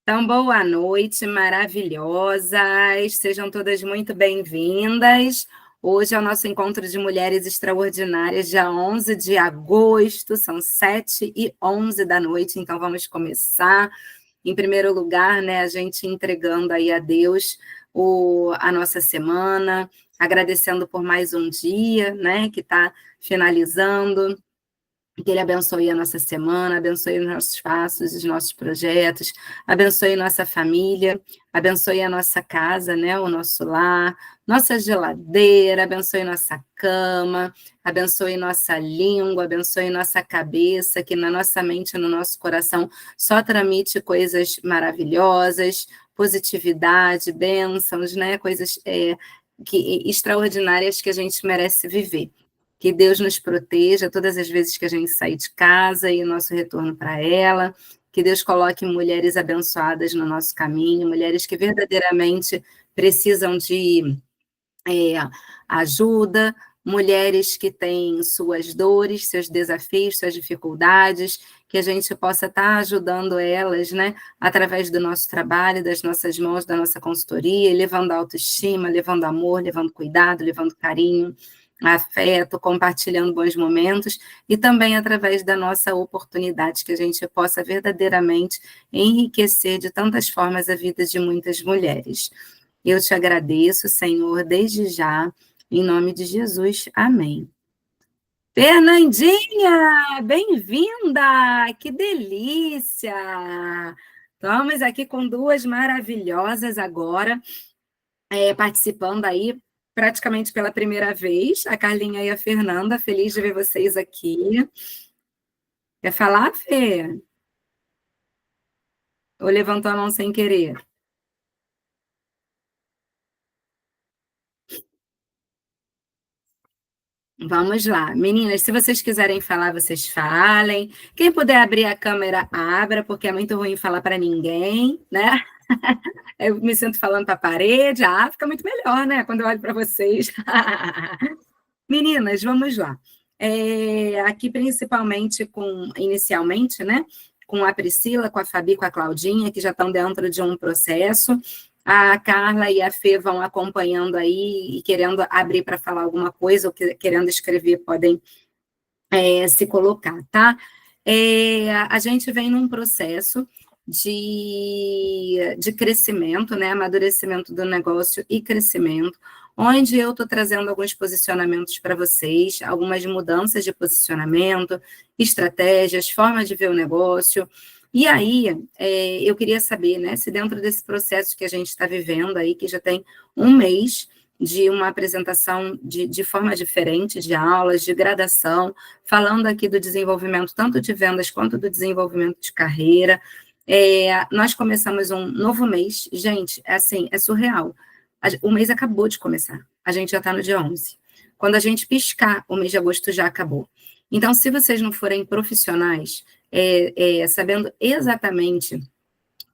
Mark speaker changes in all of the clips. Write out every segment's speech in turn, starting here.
Speaker 1: Então, boa noite, maravilhosas. Sejam todas muito bem-vindas. Hoje é o nosso encontro de mulheres extraordinárias, dia 11 de agosto, são 7h11 da noite, então vamos começar. Em primeiro lugar, né, a gente entregando aí a Deus a nossa semana, agradecendo por mais um dia, né, que está finalizando. Que Ele abençoe a nossa semana, abençoe os nossos passos, os nossos projetos, abençoe nossa família, abençoe a nossa casa, né, o nosso lar, nossa geladeira, abençoe nossa cama, abençoe nossa língua, abençoe nossa cabeça, que na nossa mente, no nosso coração, só tramite coisas maravilhosas, positividade, bênçãos, né, coisas extraordinárias que a gente merece viver. Que Deus nos proteja todas as vezes que a gente sair de casa e o nosso retorno para ela. Que Deus coloque mulheres abençoadas no nosso caminho, mulheres que verdadeiramente precisam de ajuda, mulheres que têm suas dores, seus desafios, suas dificuldades, que a gente possa estar ajudando elas, né, através do nosso trabalho, das nossas mãos, da nossa consultoria, levando autoestima, levando amor, levando cuidado, levando carinho, afeto, compartilhando bons momentos, e também através da nossa oportunidade, que a gente possa verdadeiramente enriquecer de tantas formas a vida de muitas mulheres. Eu te agradeço, Senhor, desde já, em nome de Jesus. Amém. Fernandinha, bem-vinda! Que delícia! Estamos aqui com duas maravilhosas agora, participando aí praticamente pela primeira vez, a Carlinha e a Fernanda. Feliz de ver vocês aqui. Quer falar, Fê? Ou levantou a mão sem querer? Vamos lá. Meninas, se vocês quiserem falar, vocês falem. Quem puder abrir a câmera, abra, porque é muito ruim falar para ninguém, né? Eu me sinto falando para a parede. Fica muito melhor, né? Quando eu olho para vocês. Meninas, vamos lá. Aqui, principalmente inicialmente, né? Com a Priscila, com a Fabi, com a Claudinha, que já estão dentro de um processo. A Carla e a Fê vão acompanhando aí e querendo abrir para falar alguma coisa ou querendo escrever, podem se colocar, tá? A gente vem num processo de crescimento, né? Amadurecimento do negócio e crescimento, onde eu estou trazendo alguns posicionamentos para vocês, algumas mudanças de posicionamento, estratégias, formas de ver o negócio. E aí, eu queria saber, né, se dentro desse processo que a gente está vivendo aí, que já tem um mês, de uma apresentação de forma diferente, de aulas, de gradação, falando aqui do desenvolvimento tanto de vendas quanto do desenvolvimento de carreira. Nós começamos um novo mês, gente, assim, é surreal. O mês acabou de começar, a gente já está no dia 11. Quando a gente piscar, o mês de agosto já acabou. Então, se vocês não forem profissionais, sabendo exatamente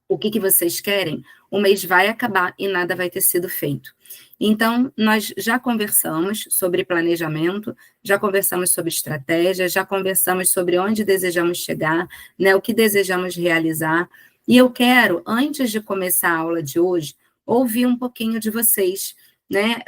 Speaker 1: o que vocês querem, o mês vai acabar e nada vai ter sido feito. Então, nós já conversamos sobre planejamento, já conversamos sobre estratégia, já conversamos sobre onde desejamos chegar, né, o que desejamos realizar. E eu quero, antes de começar a aula de hoje, ouvir um pouquinho de vocês, né?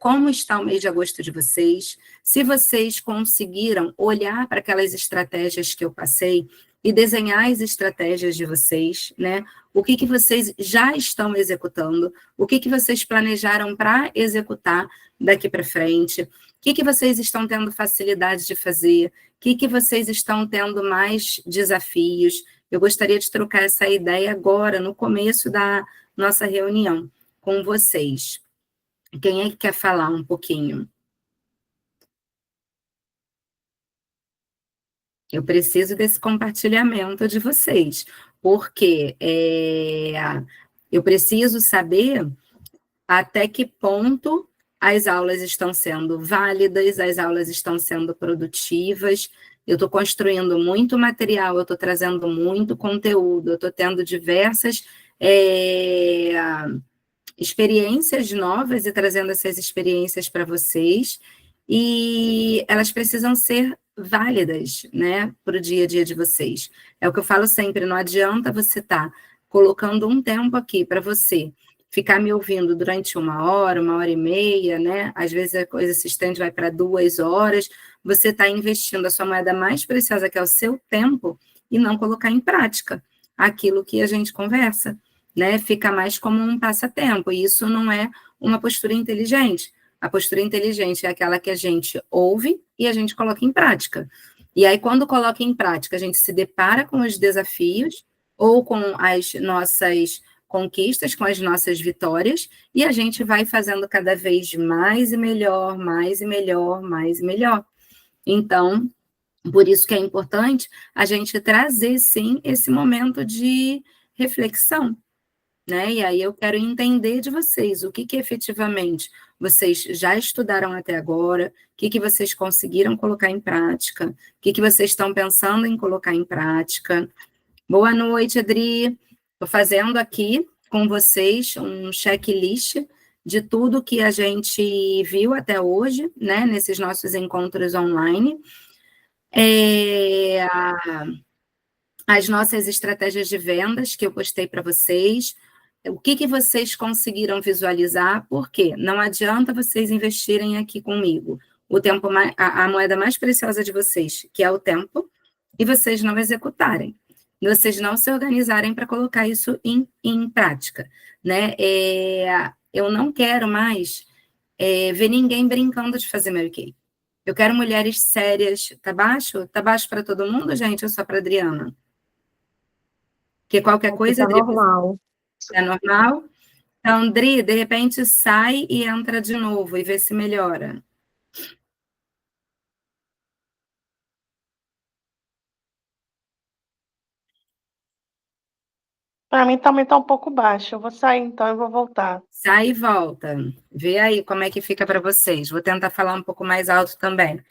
Speaker 1: Como está o mês de agosto de vocês? Se vocês conseguiram olhar para aquelas estratégias que eu passei e desenhar as estratégias de vocês, né? O que vocês já estão executando, o que vocês planejaram para executar daqui para frente, o que vocês estão tendo facilidade de fazer, o que vocês estão tendo mais desafios. Eu gostaria de trocar essa ideia agora, no começo da nossa reunião, com vocês. Quem é que quer falar um pouquinho? Eu preciso desse compartilhamento de vocês, porque eu preciso saber até que ponto as aulas estão sendo válidas, as aulas estão sendo produtivas. Eu estou construindo muito material, eu estou trazendo muito conteúdo, eu estou tendo diversas experiências novas e trazendo essas experiências para vocês, e elas precisam ser válidas, né, para o dia a dia de vocês. É o que eu falo sempre, não adianta você estar colocando um tempo aqui para você ficar me ouvindo durante 1 hora e meia, né? Às vezes a coisa se estende, vai para 2 horas. Você está investindo a sua moeda mais preciosa, que é o seu tempo, e não colocar em prática aquilo que a gente conversa, né? Fica mais como um passatempo, e isso não é uma postura inteligente. A postura inteligente é aquela que a gente ouve e a gente coloca em prática. E aí, quando coloca em prática, a gente se depara com os desafios ou com as nossas conquistas, com as nossas vitórias, e a gente vai fazendo cada vez mais e melhor, mais e melhor, mais e melhor. Então, por isso que é importante a gente trazer, sim, esse momento de reflexão, né? E aí eu quero entender de vocês o que efetivamente vocês já estudaram até agora, o que vocês conseguiram colocar em prática, o que vocês estão pensando em colocar em prática. Boa noite, Adri. Estou fazendo aqui com vocês um checklist de tudo que a gente viu até hoje, né, nesses nossos encontros online. As nossas estratégias de vendas que eu postei para vocês, o que vocês conseguiram visualizar, porque não adianta vocês investirem aqui comigo o tempo, a moeda mais preciosa de vocês, que é o tempo, e vocês não executarem, vocês não se organizarem para colocar isso em prática, né? Eu não quero mais ver ninguém brincando de fazer Mary Kay. Eu quero mulheres sérias. Tá baixo? Tá baixo para todo mundo, gente, ou só para Adriana? Porque qualquer coisa,
Speaker 2: tá normal.
Speaker 1: É normal? Então, Andri, de repente sai e entra de novo e vê se melhora.
Speaker 2: Para mim também está um pouco baixo. Eu vou sair então e vou voltar.
Speaker 1: Sai e volta. Vê aí como é que fica para vocês. Vou tentar falar um pouco mais alto também.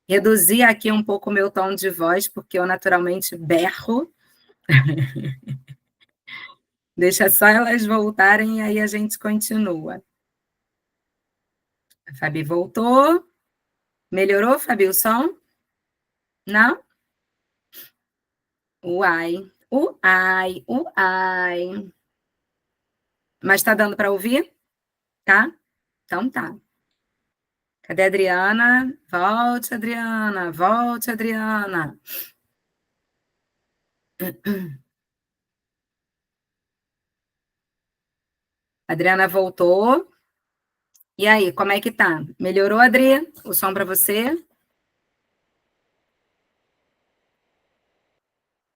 Speaker 1: Reduzir aqui um pouco o meu tom de voz, porque eu naturalmente berro. Deixa só elas voltarem e aí a gente continua. A Fabi voltou. Melhorou, Fabi, o som? Não? Uai, uai, uai. Mas está dando para ouvir? Tá? Então tá. Cadê a Adriana? Volte, Adriana. Volte, Adriana. Adriana voltou. E aí, como é que tá? Melhorou, Adri? O som para você?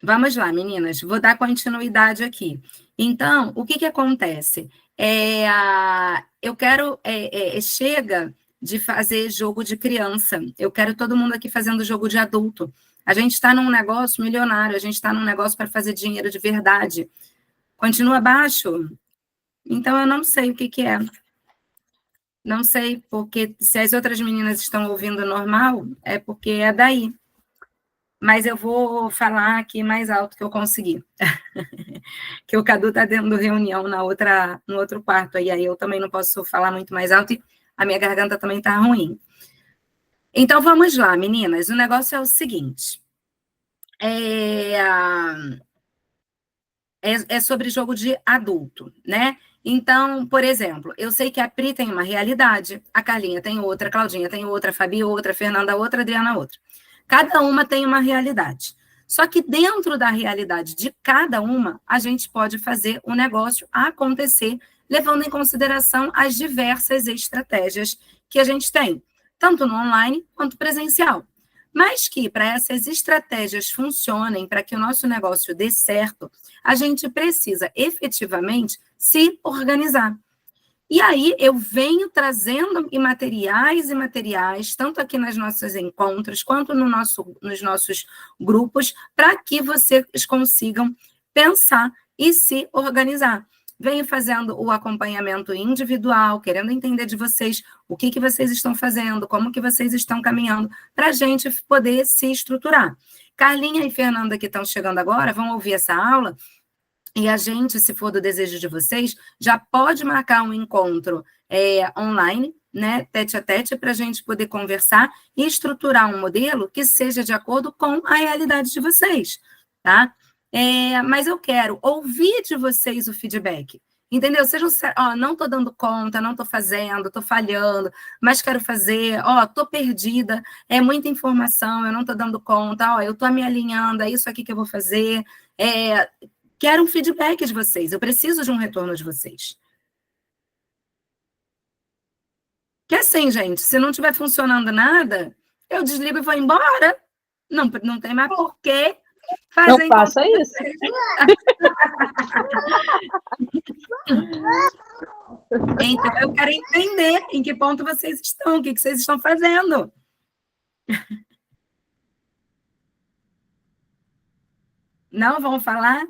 Speaker 1: Vamos lá, meninas. Vou dar continuidade aqui. Então, o que acontece? Eu quero... chega de fazer jogo de criança. Eu quero todo mundo aqui fazendo jogo de adulto. A gente está num negócio milionário, a gente está num negócio para fazer dinheiro de verdade. Continua baixo? Então, eu não sei o que é. Não sei, porque se as outras meninas estão ouvindo normal, é porque é daí. Mas eu vou falar aqui mais alto que eu conseguir. Que o Cadu está dando reunião no outro quarto, aí eu também não posso falar muito mais alto e a minha garganta também está ruim. Então, vamos lá, meninas. O negócio é o seguinte. É sobre jogo de adulto, né? Então, por exemplo, eu sei que a Pri tem uma realidade, a Carlinha tem outra, a Claudinha tem outra, a Fabi outra, a Fernanda outra, a Adriana outra. Cada uma tem uma realidade. Só que dentro da realidade de cada uma, a gente pode fazer o negócio acontecer, levando em consideração as diversas estratégias que a gente tem, tanto no online quanto presencial. Mas que para essas estratégias funcionem, para que o nosso negócio dê certo, a gente precisa efetivamente se organizar. E aí eu venho trazendo materiais, tanto aqui nos nossos encontros, quanto nos nossos grupos, para que vocês consigam pensar e se organizar. Venho fazendo o acompanhamento individual, querendo entender de vocês o que vocês estão fazendo, como que vocês estão caminhando, para a gente poder se estruturar. Carlinha e Fernanda, que estão chegando agora, vão ouvir essa aula, e a gente, se for do desejo de vocês, já pode marcar um encontro online, né, tete a tete, para a gente poder conversar e estruturar um modelo que seja de acordo com a realidade de vocês, tá? mas eu quero ouvir de vocês o feedback. Entendeu? Sejam, não estou dando conta, não estou fazendo, estou falhando, mas quero fazer, estou perdida, é muita informação, eu não estou dando conta, eu estou me alinhando, é isso aqui que eu vou fazer. Quero um feedback de vocês, eu preciso de um retorno de vocês. Que assim, gente, se não estiver funcionando nada, eu desligo e vou embora. Não tem mais porquê fazer.
Speaker 3: Não faça isso.
Speaker 1: Então, eu quero entender em que ponto vocês estão, o que vocês estão fazendo. Não vão falar?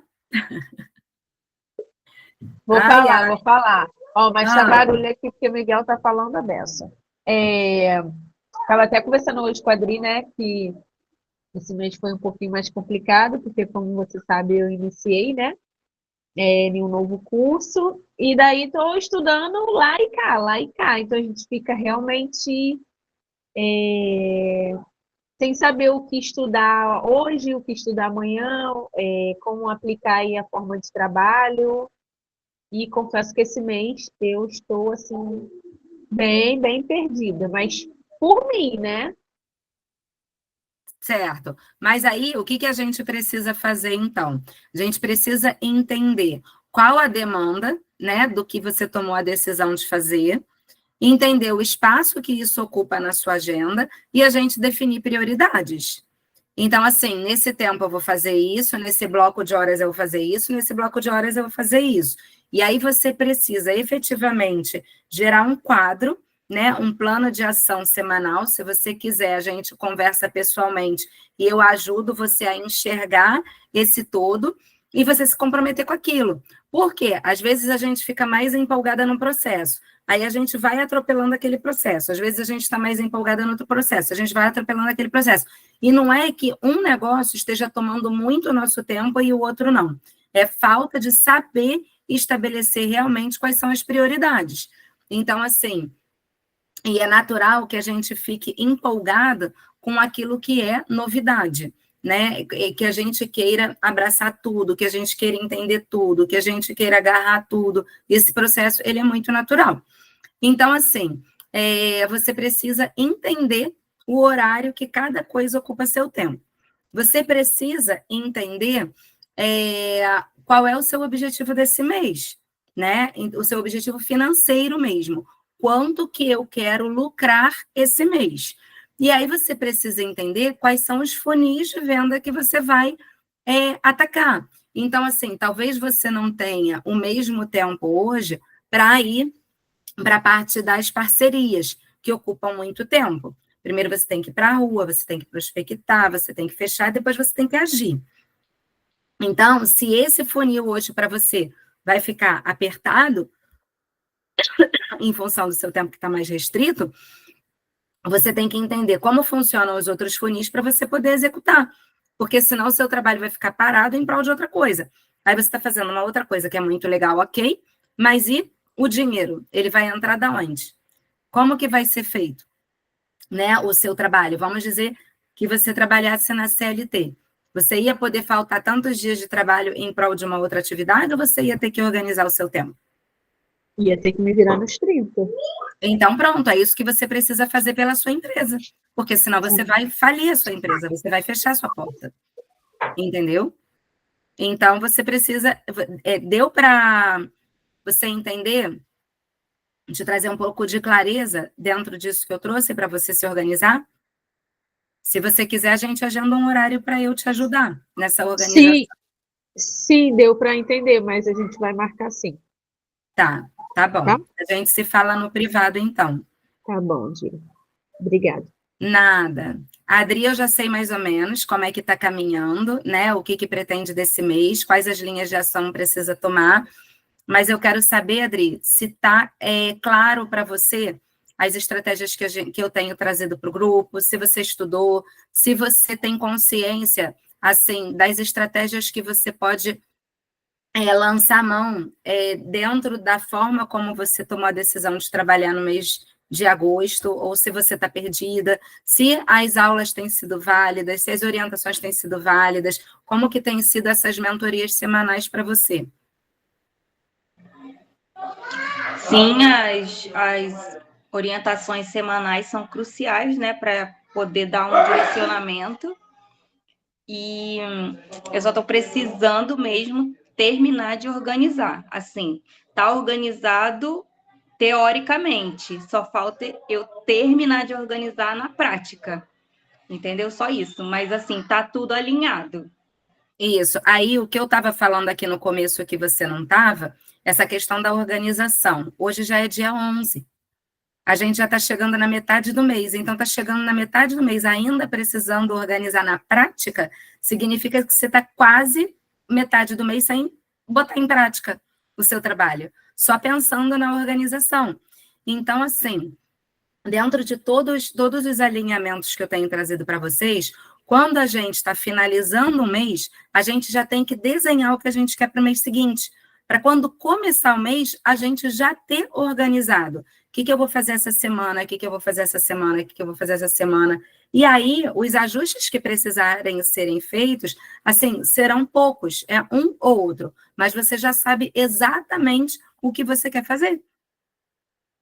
Speaker 3: Vou falar. Mas tá barulho aqui porque o Miguel tá falando a beça. Estava até conversando hoje com a Adri, né, que esse mês foi um pouquinho mais complicado, porque, como você sabe, eu iniciei, né, em um novo curso, e daí estou estudando lá e cá. Então, a gente fica realmente sem saber o que estudar hoje, o que estudar amanhã, como aplicar aí a forma de trabalho. E confesso que esse mês eu estou, assim, bem, bem perdida. Mas por mim, né?
Speaker 1: Certo. Mas aí, o que a gente precisa fazer, então? A gente precisa entender qual a demanda, né, do que você tomou a decisão de fazer, entender o espaço que isso ocupa na sua agenda e a gente definir prioridades. Então, assim, nesse tempo eu vou fazer isso, nesse bloco de horas eu vou fazer isso, nesse bloco de horas eu vou fazer isso. E aí você precisa efetivamente gerar um quadro, né, um plano de ação semanal. Se você quiser, a gente conversa pessoalmente e eu ajudo você a enxergar esse todo e você se comprometer com aquilo. Por quê? Às vezes a gente fica mais empolgada no processo, aí a gente vai atropelando aquele processo. Às vezes a gente está mais empolgada no outro processo, a gente vai atropelando aquele processo. E não é que um negócio esteja tomando muito nosso tempo e o outro não. É falta de saber estabelecer realmente quais são as prioridades. Então, assim, e é natural que a gente fique empolgado com aquilo que é novidade, né? Que a gente queira abraçar tudo, que a gente queira entender tudo, que a gente queira agarrar tudo. Esse processo, ele é muito natural. Então, assim, você precisa entender o horário que cada coisa ocupa seu tempo. Você precisa entender qual é o seu objetivo desse mês, né? O seu objetivo financeiro mesmo. Quanto que eu quero lucrar esse mês? E aí você precisa entender quais são os funis de venda que você vai atacar. Então, assim, talvez você não tenha o mesmo tempo hoje para ir para a parte das parcerias, que ocupam muito tempo. Primeiro você tem que ir para a rua, você tem que prospectar, você tem que fechar, depois você tem que agir. Então, se esse funil hoje para você vai ficar apertado, em função do seu tempo que está mais restrito, você tem que entender como funcionam os outros funis para você poder executar. Porque senão o seu trabalho vai ficar parado em prol de outra coisa. Aí você está fazendo uma outra coisa que é muito legal, ok, mas e o dinheiro? Ele vai entrar da onde? Como que vai ser feito, né, o seu trabalho? Vamos dizer que você trabalhasse na CLT. Você ia poder faltar tantos dias de trabalho em prol de uma outra atividade ou você ia ter que organizar o seu tempo?
Speaker 3: Ia ter que me virar nos 30.
Speaker 1: Então, pronto, é isso que você precisa fazer pela sua empresa. Porque senão você vai falir a sua empresa, você vai fechar a sua porta. Entendeu? Então, você precisa... deu para você entender, de trazer um pouco de clareza dentro disso que eu trouxe para você se organizar? Se você quiser, a gente agenda um horário para eu te ajudar nessa organização.
Speaker 3: Sim, deu para entender, mas a gente vai marcar sim.
Speaker 1: Tá bom.
Speaker 3: Tá?
Speaker 1: A gente se fala no privado, então.
Speaker 3: Tá bom, Dira. Obrigada.
Speaker 1: Nada. A Adri, eu já sei mais ou menos como é que está caminhando, né? O que pretende desse mês, quais as linhas de ação precisa tomar. Mas eu quero saber, Adri, se está claro para você as estratégias que eu tenho trazido para o grupo, se você estudou, se você tem consciência, assim, das estratégias que você pode lançar a mão dentro da forma como você tomou a decisão de trabalhar no mês de agosto, ou se você está perdida, se as aulas têm sido válidas, se as orientações têm sido válidas, como que têm sido essas mentorias semanais para você?
Speaker 4: Sim, as orientações semanais são cruciais, né, para poder dar um direcionamento. E eu só estou precisando mesmo terminar de organizar. Assim, tá organizado teoricamente, só falta eu terminar de organizar na prática. Entendeu? Só isso. Mas assim, tá tudo alinhado.
Speaker 1: Isso. Aí, o que eu estava falando aqui no começo que você não estava, essa questão da organização. Hoje já é dia 11. A gente já está chegando na metade do mês. Então, está chegando na metade do mês ainda precisando organizar na prática, significa que você está quase metade do mês sem botar em prática o seu trabalho, só pensando na organização. Então, assim, dentro de todos os alinhamentos que eu tenho trazido para vocês, quando a gente está finalizando o mês, a gente já tem que desenhar o que a gente quer para o mês seguinte, para quando começar o mês, a gente já ter organizado. O que eu vou fazer essa semana? O que eu vou fazer essa semana? O que eu vou fazer essa semana? E aí, os ajustes que precisarem serem feitos, assim, serão poucos, é um ou outro, mas você já sabe exatamente o que você quer fazer.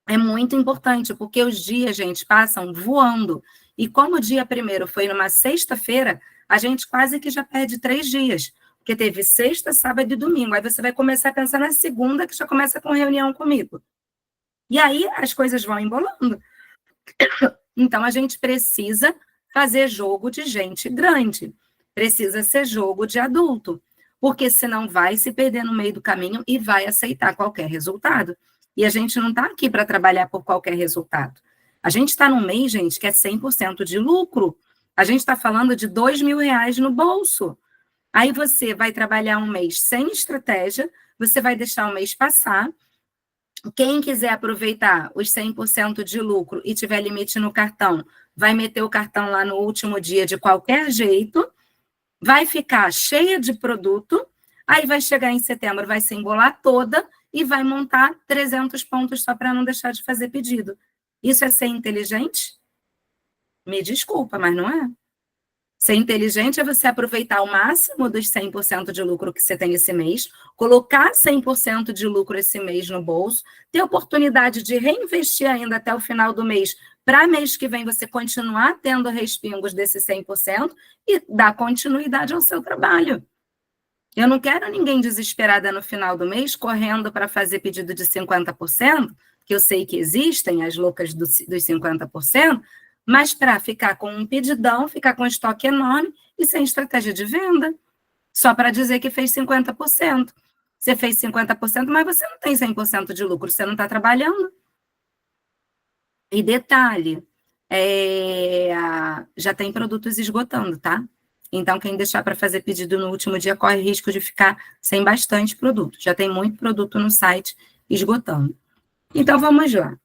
Speaker 1: É muito importante, porque os dias, gente, passam voando. E como o dia primeiro foi numa sexta-feira, a gente quase que já perde 3 dias. Porque teve sexta, sábado e domingo. Aí você vai começar a pensar na segunda, que já começa com reunião comigo. E aí as coisas vão embolando. Então, a gente precisa fazer jogo de gente grande. Precisa ser jogo de adulto. Porque senão vai se perder no meio do caminho e vai aceitar qualquer resultado. E a gente não está aqui para trabalhar por qualquer resultado. A gente está num mês, gente, que é 100% de lucro. A gente está falando de R$2.000 no bolso. Aí você vai trabalhar um mês sem estratégia, você vai deixar o mês passar. Quem quiser aproveitar os 100% de lucro e tiver limite no cartão, vai meter o cartão lá no último dia de qualquer jeito, vai ficar cheia de produto, aí vai chegar em setembro, vai se embolar toda e vai montar 300 pontos só para não deixar de fazer pedido. Isso é ser inteligente? Me desculpa, mas não é. Ser inteligente é você aproveitar o máximo dos 100% de lucro que você tem esse mês, colocar 100% de lucro esse mês no bolso, ter oportunidade de reinvestir ainda até o final do mês, para mês que vem você continuar tendo respingos desse 100% e dar continuidade ao seu trabalho. Eu não quero ninguém desesperada no final do mês, correndo para fazer pedido de 50%, que eu sei que existem as loucas dos 50%, mas para ficar com um pedidão, ficar com um estoque enorme e sem estratégia de venda, só para dizer que fez 50%. Você fez 50%, mas você não tem 100% de lucro, você não está trabalhando. E detalhe, já tem produtos esgotando, tá? Então, quem deixar para fazer pedido no último dia corre risco de ficar sem bastante produto. Já tem muito produto no site esgotando. Então, vamos lá.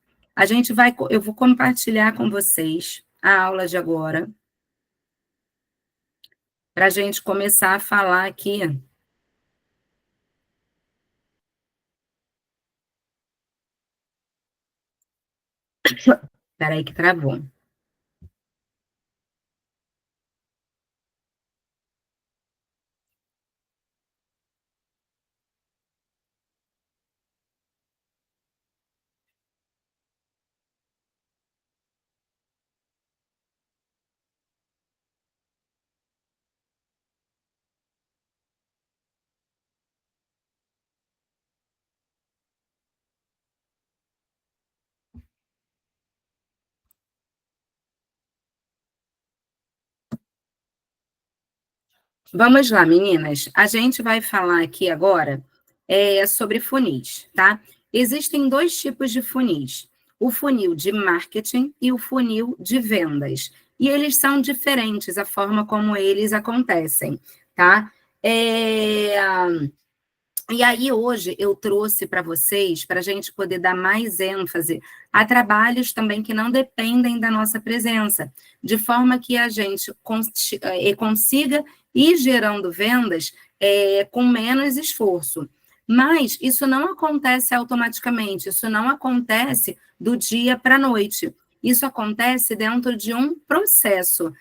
Speaker 1: Eu vou compartilhar com vocês a aula de agora, para a gente começar a falar aqui. Espera aí que travou. Vamos lá, meninas. A gente vai falar aqui agora sobre funis, tá? Existem 2 tipos de funis. O funil de marketing e o funil de vendas. E eles são diferentes, a forma como eles acontecem, tá? E aí, hoje, eu trouxe para vocês, para a gente poder dar mais ênfase a trabalhos também que não dependem da nossa presença, de forma que a gente consiga ir gerando vendas com menos esforço. Mas isso não acontece automaticamente, isso não acontece do dia para a noite. Isso acontece dentro de um processo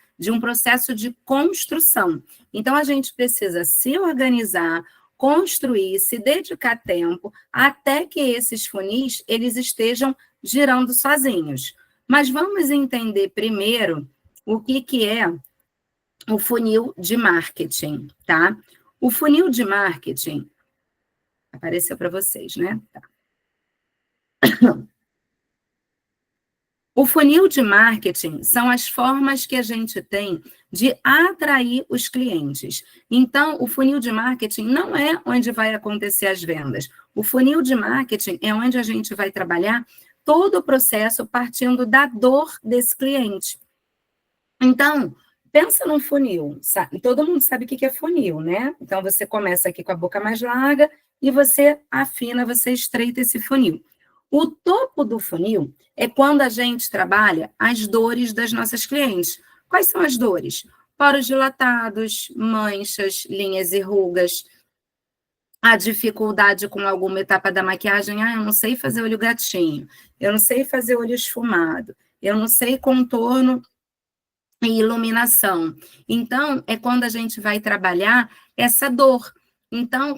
Speaker 1: de construção. Então, a gente precisa se organizar, construir, se dedicar tempo, até que esses funis, eles estejam girando sozinhos. Mas vamos entender primeiro o que é o funil de marketing, tá? O funil de marketing, apareceu para vocês, né? Tá. O funil de marketing são as formas que a gente tem de atrair os clientes. Então, o funil de marketing não é onde vai acontecer as vendas. O funil de marketing é onde a gente vai trabalhar todo o processo partindo da dor desse cliente. Então, pensa num funil, sabe? Todo mundo sabe o que é funil, né? Então, você começa aqui com a boca mais larga e você afina, você estreita esse funil. O topo do funil é quando a gente trabalha as dores das nossas clientes. Quais são as dores? Poros dilatados, manchas, linhas e rugas, a dificuldade com alguma etapa da maquiagem. Eu não sei fazer olho gatinho, eu não sei fazer olho esfumado, eu não sei contorno e iluminação. Então, é quando a gente vai trabalhar essa dor. Então,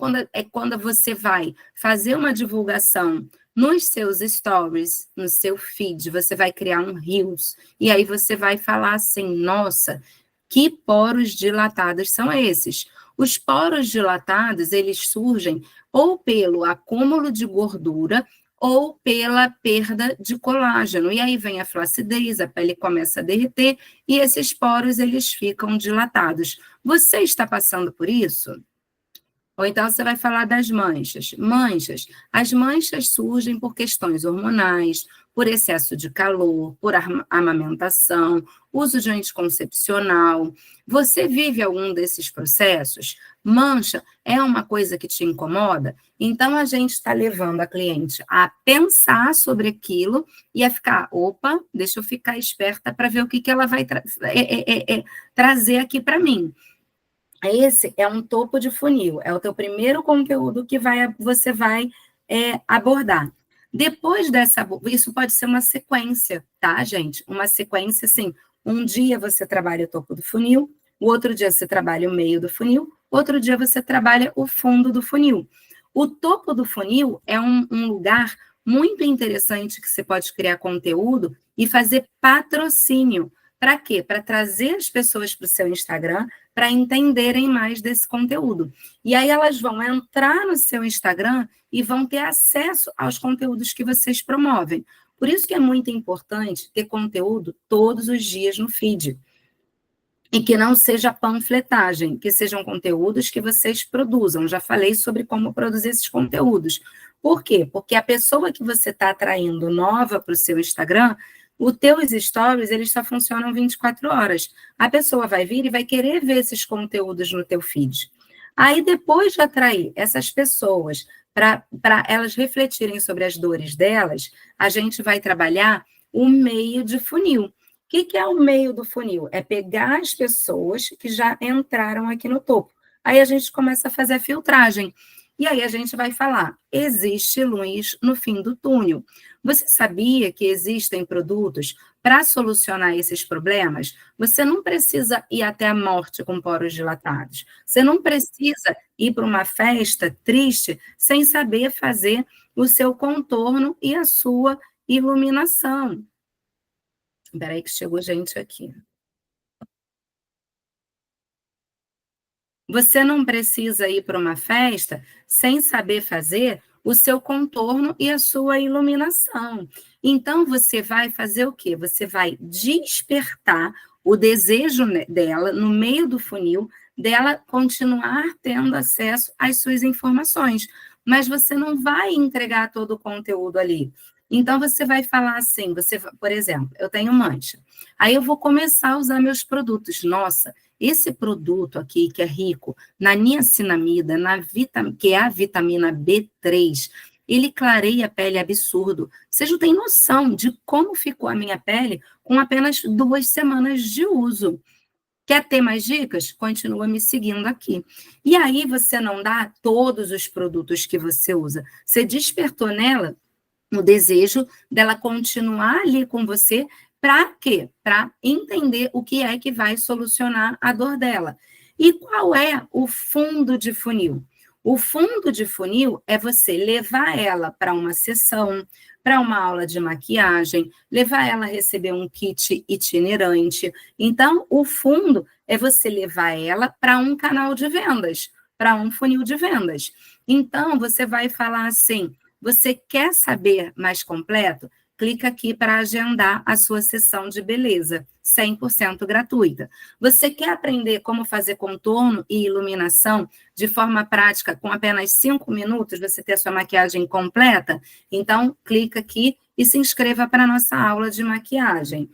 Speaker 1: quando você vai fazer uma divulgação nos seus stories, no seu feed, você vai criar um Reels, e aí você vai falar assim, nossa, que poros dilatados são esses? Os poros dilatados, eles surgem ou pelo acúmulo de gordura ou pela perda de colágeno. E aí vem a flacidez, a pele começa a derreter e esses poros, eles ficam dilatados. Você está passando por isso? Ou então você vai falar das manchas. Manchas. As manchas surgem por questões hormonais, por excesso de calor, por amamentação, uso de anticoncepcional. Você vive algum desses processos? Mancha é uma coisa que te incomoda? Então, a gente está levando a cliente a pensar sobre aquilo e a ficar, opa, deixa eu ficar esperta para ver o que ela vai trazer aqui para mim. Esse é um topo de funil, é o teu primeiro conteúdo que você vai abordar. Depois isso pode ser uma sequência, tá, gente? Uma sequência, assim, um dia você trabalha o topo do funil, o outro dia você trabalha o meio do funil, outro dia você trabalha o fundo do funil. O topo do funil é um lugar muito interessante que você pode criar conteúdo e fazer patrocínio. Para quê? Para trazer as pessoas para o seu Instagram para entenderem mais desse conteúdo. E aí elas vão entrar no seu Instagram e vão ter acesso aos conteúdos que vocês promovem. Por isso que é muito importante ter conteúdo todos os dias no feed. E que não seja panfletagem, que sejam conteúdos que vocês produzam. Já falei sobre como produzir esses conteúdos. Por quê? Porque a pessoa que você está atraindo nova para o seu Instagram, os teus stories, eles só funcionam 24 horas. A pessoa vai vir e vai querer ver esses conteúdos no teu feed. Aí, depois de atrair essas pessoas para elas refletirem sobre as dores delas, a gente vai trabalhar o meio de funil. O que é o meio do funil? É pegar as pessoas que já entraram aqui no topo. Aí a gente começa a fazer a filtragem. E aí a gente vai falar, existe luz no fim do túnel. Você sabia que existem produtos para solucionar esses problemas? Você não precisa ir até a morte com poros dilatados. Você não precisa ir para uma festa triste sem saber fazer o seu contorno e a sua iluminação. Espera aí que chegou gente aqui. Você não precisa ir para uma festa sem saber fazer o seu contorno e a sua iluminação. Então, você vai fazer o quê? Você vai despertar o desejo dela, no meio do funil, dela continuar tendo acesso às suas informações. Mas você não vai entregar todo o conteúdo ali. Então, você vai falar assim, por exemplo, eu tenho mancha. Aí eu vou começar a usar meus produtos. Nossa, esse produto aqui, que é rico na niacinamida, que é a vitamina B3, ele clareia a pele absurdo. Vocês não têm noção de como ficou a minha pele com apenas 2 semanas de uso. Quer ter mais dicas? Continua me seguindo aqui. E aí você não dá todos os produtos que você usa. Você despertou nela o desejo dela continuar ali com você. Para quê? Para entender o que é que vai solucionar a dor dela. E qual é o fundo de funil? O fundo de funil é você levar ela para uma sessão, para uma aula de maquiagem, levar ela a receber um kit itinerante. Então, o fundo é você levar ela para um canal de vendas, para um funil de vendas. Então, você vai falar assim: você quer saber mais completo? Clica aqui para agendar a sua sessão de beleza, 100% gratuita. Você quer aprender como fazer contorno e iluminação de forma prática, com apenas 5 minutos, você ter a sua maquiagem completa? Então, clica aqui e se inscreva para a nossa aula de maquiagem.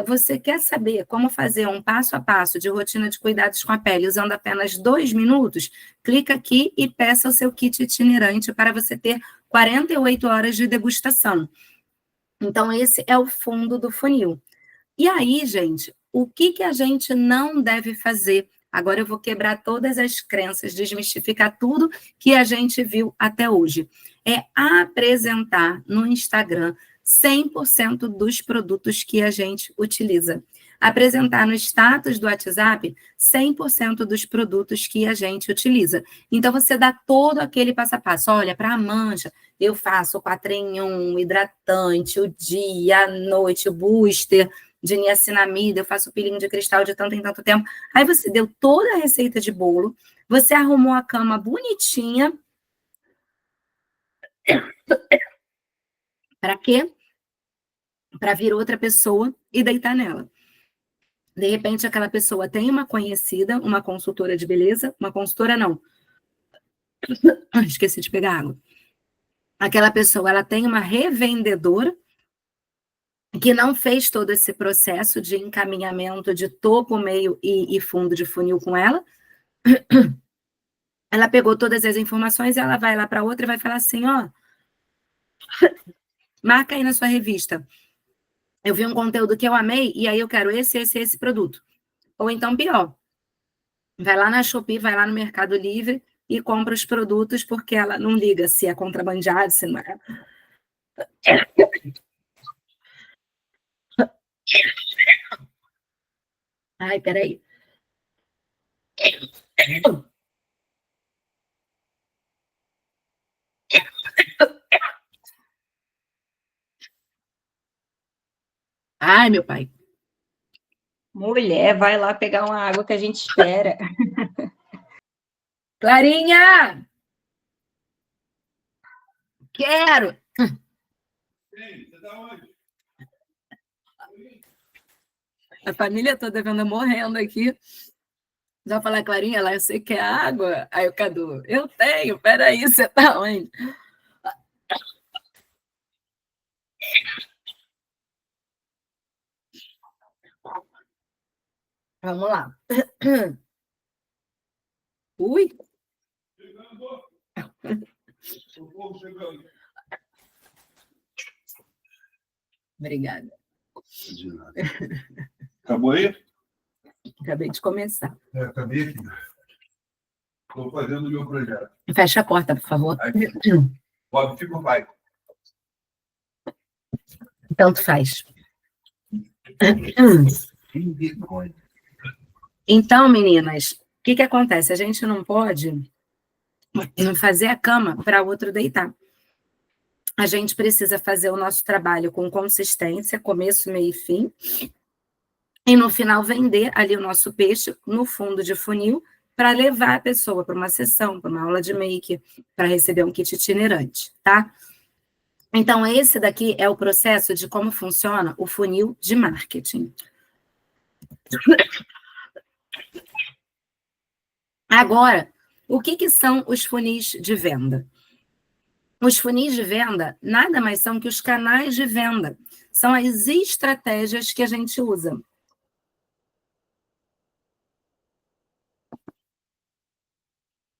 Speaker 1: Você quer saber como fazer um passo a passo de rotina de cuidados com a pele usando apenas 2 minutos? Clica aqui e peça o seu kit itinerante para você ter 48 horas de degustação. Então, esse é o fundo do funil. E aí, gente, o que a gente não deve fazer? Agora eu vou quebrar todas as crenças, desmistificar tudo que a gente viu até hoje. É apresentar no Instagram 100% dos produtos que a gente utiliza. Apresentar no status do WhatsApp 100% dos produtos que a gente utiliza. Então, você dá todo aquele passo a passo. Olha, para a mancha, eu faço o 4 em 1, hidratante, o dia, a noite, o booster de niacinamida, eu faço o peeling de cristal de tanto em tanto tempo. Aí você deu toda a receita de bolo, você arrumou a cama bonitinha. Para quê? Para vir outra pessoa e deitar nela. De repente, aquela pessoa tem uma conhecida, uma consultora de beleza, uma consultora não. Esqueci de pegar água. Aquela pessoa, ela tem uma revendedora que não fez todo esse processo de encaminhamento de topo, meio e fundo de funil com ela. Ela pegou todas as informações, ela vai lá para outra e vai falar assim, ó, marca aí na sua revista. Eu vi um conteúdo que eu amei e aí eu quero esse produto. Ou então, pior, vai lá na Shopee, vai lá no Mercado Livre e compra os produtos porque ela não liga se é contrabandeado, se não é. Ai, peraí. Ai, meu pai.
Speaker 4: Mulher, vai lá pegar uma água que a gente espera.
Speaker 1: Clarinha! Quero!
Speaker 5: Sim, você tá onde?
Speaker 1: A família toda vendo eu morrendo aqui. Já falar, Clarinha, lá, você quer água? Aí o Cadu, eu tenho, peraí, você tá onde? Vamos lá. Ui!
Speaker 5: Chegando.
Speaker 1: Obrigada.
Speaker 5: De nada. Acabou aí?
Speaker 1: Acabei de começar.
Speaker 5: Acabei aqui. Estou fazendo o meu projeto.
Speaker 1: Fecha a porta, por favor.
Speaker 5: Aqui. Bob, fica o pai.
Speaker 1: Tanto faz.
Speaker 5: Que vergonha.
Speaker 1: Então, meninas, o que acontece? A gente não pode fazer a cama para o outro deitar. A gente precisa fazer o nosso trabalho com consistência, começo, meio e fim, e no final vender ali o nosso peixe no fundo de funil para levar a pessoa para uma sessão, para uma aula de make, para receber um kit itinerante, tá? Então, esse daqui é o processo de como funciona o funil de marketing. Agora, o que são os funis de venda? Os funis de venda nada mais são que os canais de venda. São as estratégias que a gente usa.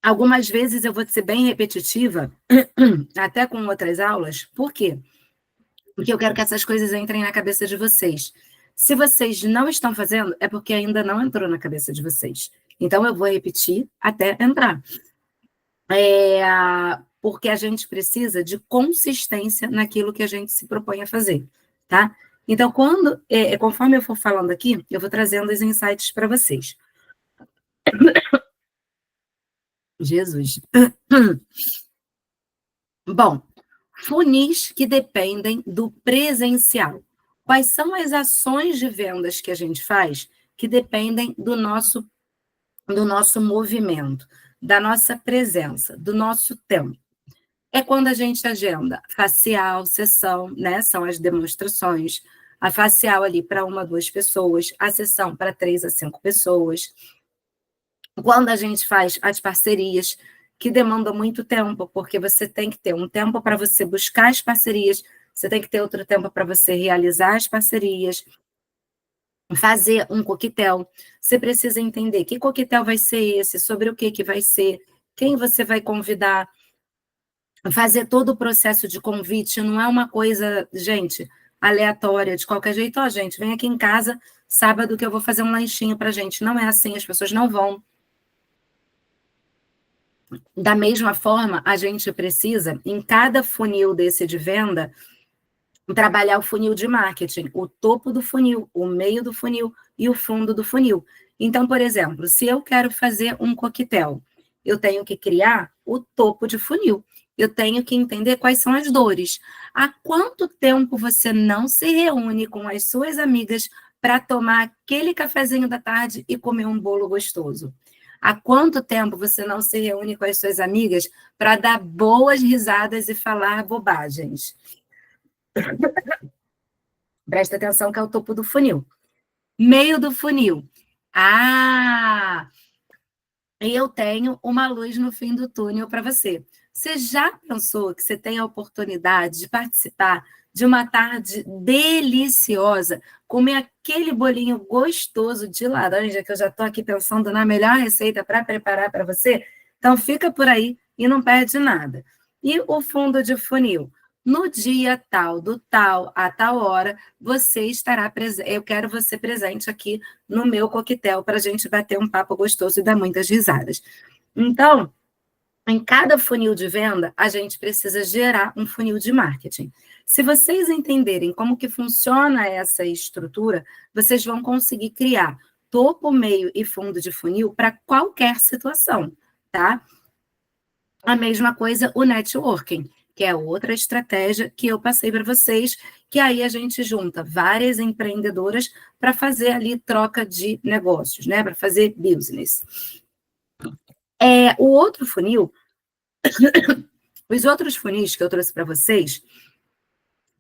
Speaker 1: Algumas vezes eu vou ser bem repetitiva, até com outras aulas. Por quê? Porque eu quero que essas coisas entrem na cabeça de vocês. Se vocês não estão fazendo, é porque ainda não entrou na cabeça de vocês. Então, eu vou repetir até entrar. Porque a gente precisa de consistência naquilo que a gente se propõe a fazer, tá? Então, conforme eu for falando aqui, eu vou trazendo os insights para vocês. Jesus. Bom, funis que dependem do presencial. Quais são as ações de vendas que a gente faz que dependem do nosso movimento, da nossa presença, do nosso tempo? É quando a gente agenda facial, sessão, né? São as demonstrações. A facial ali para 1 a 2 pessoas, a sessão para 3 a 5 pessoas. Quando a gente faz as parcerias, que demandam muito tempo, porque você tem que ter um tempo para você buscar as parcerias, você tem que ter outro tempo para você realizar as parcerias, fazer um coquetel. Você precisa entender que coquetel vai ser esse, sobre o que vai ser, quem você vai convidar. Fazer todo o processo de convite não é uma coisa, gente, aleatória, de qualquer jeito. Ó, gente, vem aqui em casa, sábado que eu vou fazer um lanchinho pra gente. Não é assim, as pessoas não vão. Da mesma forma, a gente precisa, em cada funil desse de venda, trabalhar o funil de marketing, o topo do funil, o meio do funil e o fundo do funil. Então, por exemplo, se eu quero fazer um coquetel, eu tenho que criar o topo de funil. Eu tenho que entender quais são as dores. Há quanto tempo você não se reúne com as suas amigas para tomar aquele cafezinho da tarde e comer um bolo gostoso? Há quanto tempo você não se reúne com as suas amigas para dar boas risadas e falar bobagens? Presta atenção que é o topo do funil. Meio do funil. Eu tenho uma luz no fim do túnel para você. Você já pensou que você tem a oportunidade de participar de uma tarde deliciosa, comer aquele bolinho gostoso de laranja, que eu já estou aqui pensando na melhor receita para preparar para você? Então, fica por aí e não perde nada. E o fundo de funil? No dia tal, do tal a tal hora, você estará presente. Eu quero você presente aqui no meu coquetel para a gente bater um papo gostoso e dar muitas risadas. Então, em cada funil de venda, a gente precisa gerar um funil de marketing. Se vocês entenderem como que funciona essa estrutura, vocês vão conseguir criar topo, meio e fundo de funil para qualquer situação, tá? A mesma coisa o networking, que é outra estratégia que eu passei para vocês, que aí a gente junta várias empreendedoras para fazer ali troca de negócios, né? Para fazer business. O outro funil, os outros funis que eu trouxe para vocês,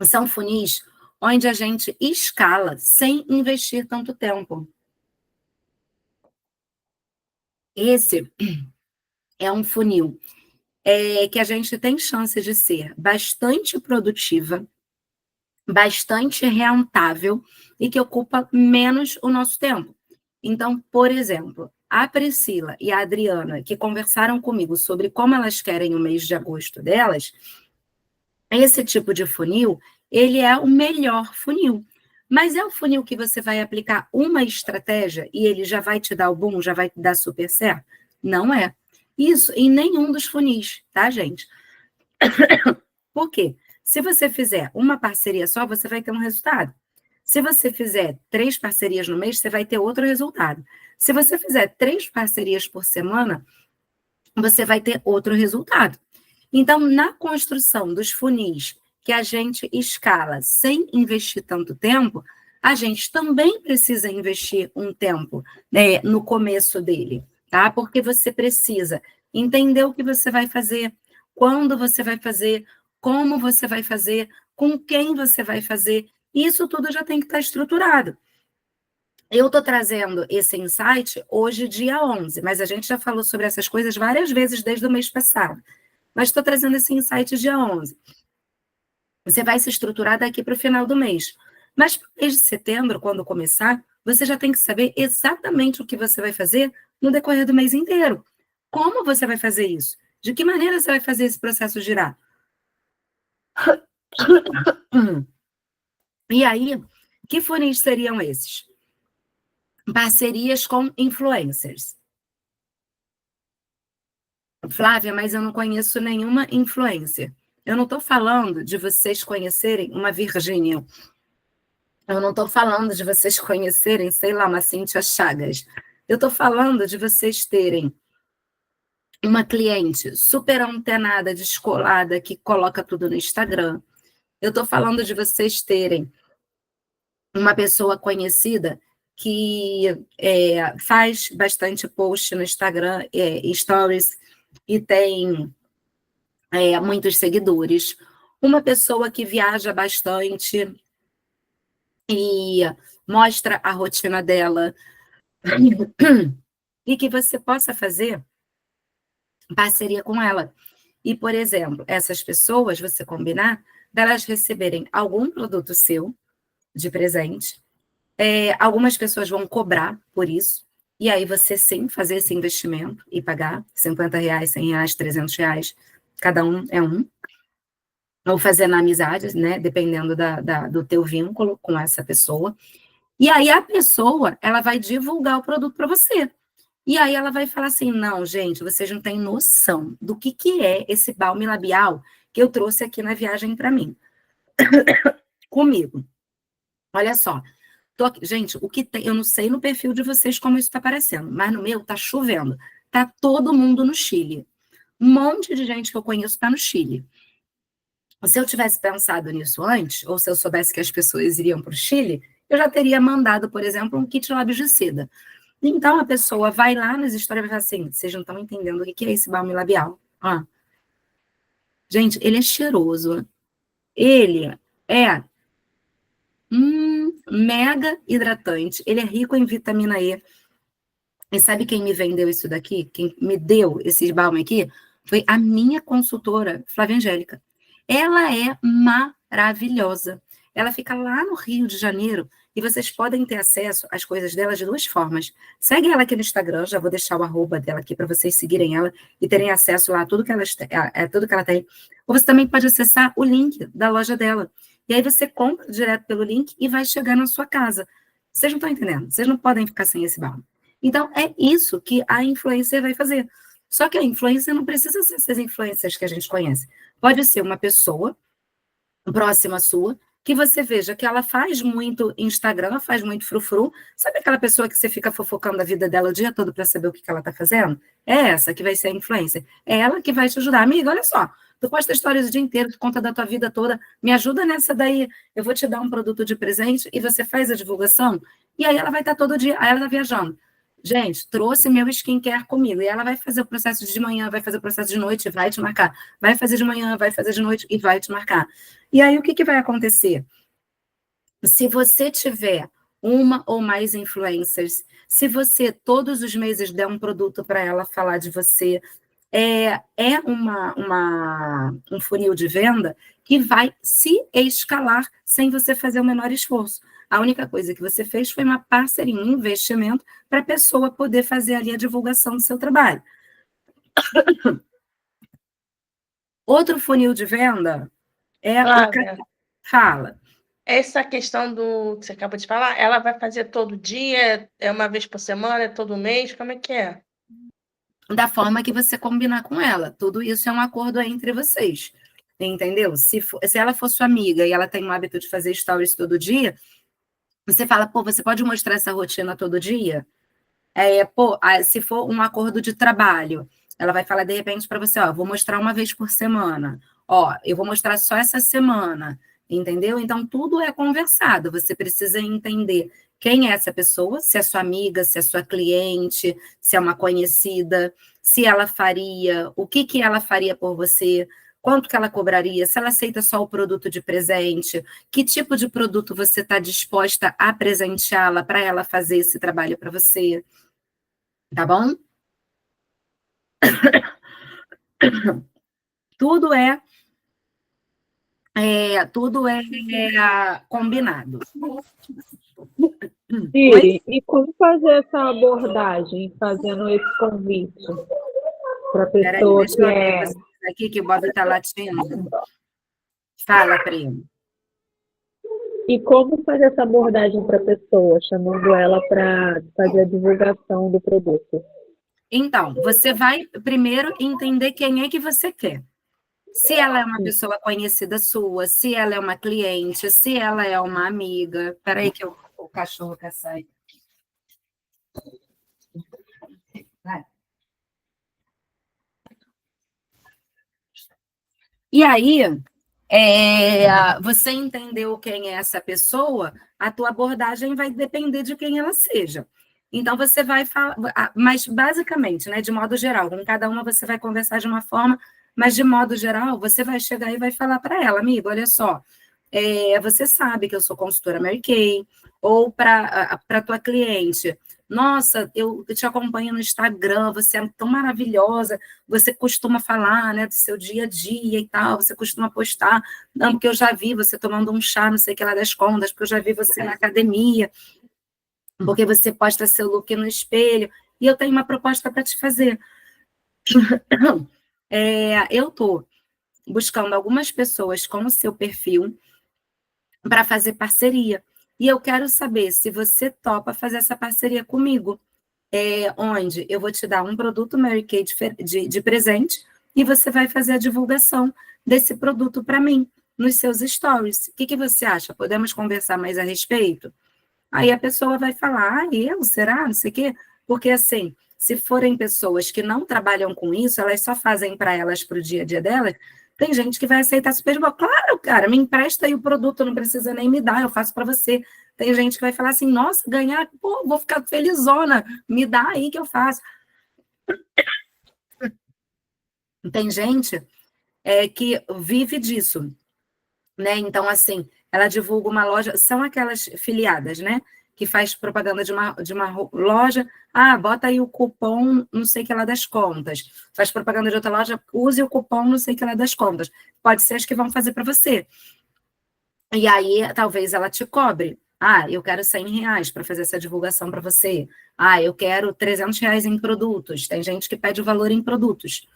Speaker 1: são funis onde a gente escala sem investir tanto tempo. Esse é um funil que a gente tem chance de ser bastante produtiva, bastante rentável e que ocupa menos o nosso tempo. Então, por exemplo, a Priscila e a Adriana, que conversaram comigo sobre como elas querem o mês de agosto delas, esse tipo de funil, ele é o melhor funil. Mas é o funil que você vai aplicar uma estratégia e ele já vai te dar o boom, já vai te dar super certo? Não é. Isso em nenhum dos funis, tá, gente? Por quê? Se você fizer uma parceria só, você vai ter um resultado. Se você fizer 3 parcerias no mês, você vai ter outro resultado. Se você fizer 3 parcerias por semana, você vai ter outro resultado. Então, na construção dos funis que a gente escala sem investir tanto tempo, a gente também precisa investir um tempo, né, no começo dele, tá? Porque você precisa entender o que você vai fazer, quando você vai fazer, como você vai fazer, com quem você vai fazer. Isso tudo já tem que estar estruturado. Eu estou trazendo esse insight hoje, dia 11, mas a gente já falou sobre essas coisas várias vezes desde o mês passado. Mas estou trazendo esse insight dia 11. Você vai se estruturar daqui para o final do mês. Mas no mês de setembro, quando começar, você já tem que saber exatamente o que você vai fazer no decorrer do mês inteiro. Como você vai fazer isso? De que maneira você vai fazer esse processo girar? E aí, Que funis seriam esses? Parcerias com influencers. Flávia, mas eu não conheço nenhuma influencer. Eu não estou falando de vocês conhecerem uma Virgínia. Eu não estou falando de vocês conhecerem, sei lá, uma Cíntia Chagas. Eu estou falando de vocês terem uma cliente super antenada, descolada, que coloca tudo no Instagram. Eu estou falando de vocês terem uma pessoa conhecida que faz bastante post no Instagram, stories, e tem muitos seguidores. Uma pessoa que viaja bastante e mostra a rotina dela, e que você possa fazer parceria com ela. E, por exemplo, essas pessoas, você combinar, delas receberem algum produto seu de presente. Algumas pessoas vão cobrar por isso, e aí você sim fazer esse investimento e pagar R$50, R$100, R$300, cada um é um. Ou fazer na amizade, né, dependendo do teu vínculo com essa pessoa. E aí a pessoa, ela vai divulgar o produto para você. E aí ela vai falar assim, não, gente, vocês não têm noção do que é esse balme labial que eu trouxe aqui na viagem para mim. Comigo. Olha só. Gente, o que tem, eu não sei no perfil de vocês como isso está aparecendo, mas no meu tá chovendo. Tá todo mundo no Chile. Um monte de gente que eu conheço está no Chile. Se eu tivesse pensado nisso antes, ou se eu soubesse que as pessoas iriam para o Chile, eu já teria mandado, por exemplo, um kit lábios de seda. Então, a pessoa vai lá nas histórias e vai falar assim, vocês não estão entendendo o que é esse balme labial. Gente, ele é cheiroso. Ele é mega hidratante. Ele é rico em vitamina E. E sabe quem me vendeu isso daqui? Quem me deu esse balme aqui? Foi a minha consultora, Flávia Angélica. Ela é maravilhosa. Ela fica lá no Rio de Janeiro e vocês podem ter acesso às coisas dela de duas formas. Segue ela aqui no Instagram, já vou deixar o arroba dela aqui para vocês seguirem ela e terem acesso lá a tudo que ela tem. Ou você também pode acessar o link da loja dela. E aí você compra direto pelo link e vai chegar na sua casa. Vocês não estão entendendo, vocês não podem ficar sem esse balme. Então, é isso que a influencer vai fazer. Só que a influencer não precisa ser essas influencers que a gente conhece. Pode ser uma pessoa próxima sua, que você veja que ela faz muito Instagram, faz muito frufru. Sabe aquela pessoa que você fica fofocando a vida dela o dia todo para saber o que ela está fazendo? É essa que vai ser a influencer. É ela que vai te ajudar. Amiga, olha só, tu posta histórias o dia inteiro, tu conta da tua vida toda, me ajuda nessa daí, eu vou te dar um produto de presente e você faz a divulgação, e aí ela vai estar todo dia, aí ela está viajando. Gente, trouxe meu skincare comigo. E ela vai fazer o processo de manhã, vai fazer o processo de noite, vai te marcar. Vai fazer de manhã, vai fazer de noite e vai te marcar. E aí, o que vai acontecer? Se você tiver uma ou mais influencers, se você todos os meses der um produto para ela falar de você, é um funil de venda que vai se escalar sem você fazer o menor esforço. A única coisa que você fez foi uma parceria, um investimento para a pessoa poder fazer ali a divulgação do seu trabalho. Outro funil de venda é Fala.
Speaker 2: Essa questão do que você acabou de falar, ela vai fazer todo dia, é uma vez por semana, é todo mês, como é que é?
Speaker 1: Da forma que você combinar com ela. Tudo isso é um acordo entre vocês. Entendeu? Se ela for sua amiga e ela tem o hábito de fazer stories todo dia, você fala, pô, você pode mostrar essa rotina todo dia? Se for um acordo de trabalho, ela vai falar de repente para você, ó, vou mostrar uma vez por semana. Ó, eu vou mostrar só essa semana. Entendeu? Então, tudo é conversado. Você precisa entender quem é essa pessoa, se é sua amiga, se é sua cliente, se é uma conhecida, se ela faria, o que ela faria por você, quanto que ela cobraria, se ela aceita só o produto de presente, que tipo de produto você está disposta a presenteá-la para ela fazer esse trabalho para você. Tá bom? Tudo é combinado.
Speaker 3: Siri, e como fazer essa abordagem, fazendo esse convite para a pessoa que é...
Speaker 1: Aqui que o Bob está latindo. Fala, primo.
Speaker 3: E como fazer essa abordagem para a pessoa, chamando ela para fazer a divulgação do produto?
Speaker 1: Então, você vai primeiro entender quem é que você quer. Se ela é uma pessoa conhecida sua, se ela é uma cliente, se ela é uma amiga. Espera aí que o cachorro quer sair. Vai. E aí, você entendeu quem é essa pessoa, a tua abordagem vai depender de quem ela seja. Então, você vai falar, mas basicamente, né, de modo geral, com cada uma você vai conversar de uma forma, mas de modo geral, você vai chegar e vai falar para ela, amigo, olha só, você sabe que eu sou consultora Mary Kay, ou para a tua cliente, nossa, eu te acompanho no Instagram, você é tão maravilhosa, você costuma falar, né, do seu dia a dia e tal, você costuma postar, não, porque eu já vi você tomando um chá, não sei o que lá das contas, porque eu já vi você na academia, porque você posta seu look no espelho, e eu tenho uma proposta para te fazer. Eu estou buscando algumas pessoas com o seu perfil para fazer parceria, e eu quero saber se você topa fazer essa parceria comigo. Onde eu vou te dar um produto Mary Kay de presente e você vai fazer a divulgação desse produto para mim nos seus stories. O que você acha? Podemos conversar mais a respeito? Aí a pessoa vai falar, será? Não sei o quê. Porque, assim, se forem pessoas que não trabalham com isso, elas só fazem para elas, para o dia a dia delas, tem gente que vai aceitar super de boa. Claro, cara, me empresta aí o produto, não precisa nem me dar, eu faço para você. Tem gente que vai falar assim, nossa, ganhar, pô, vou ficar felizona, me dá aí que eu faço. Tem gente que vive disso, né? Então, assim, ela divulga uma loja, são aquelas filiadas, né? Que faz propaganda de uma loja, bota aí o cupom não sei o que lá das contas. Faz propaganda de outra loja, use o cupom não sei o que lá das contas. Pode ser as que vão fazer para você. E aí, talvez ela te cobre. Eu quero R$100 para fazer essa divulgação para você. Eu quero R$300 em produtos. Tem gente que pede o valor em produtos.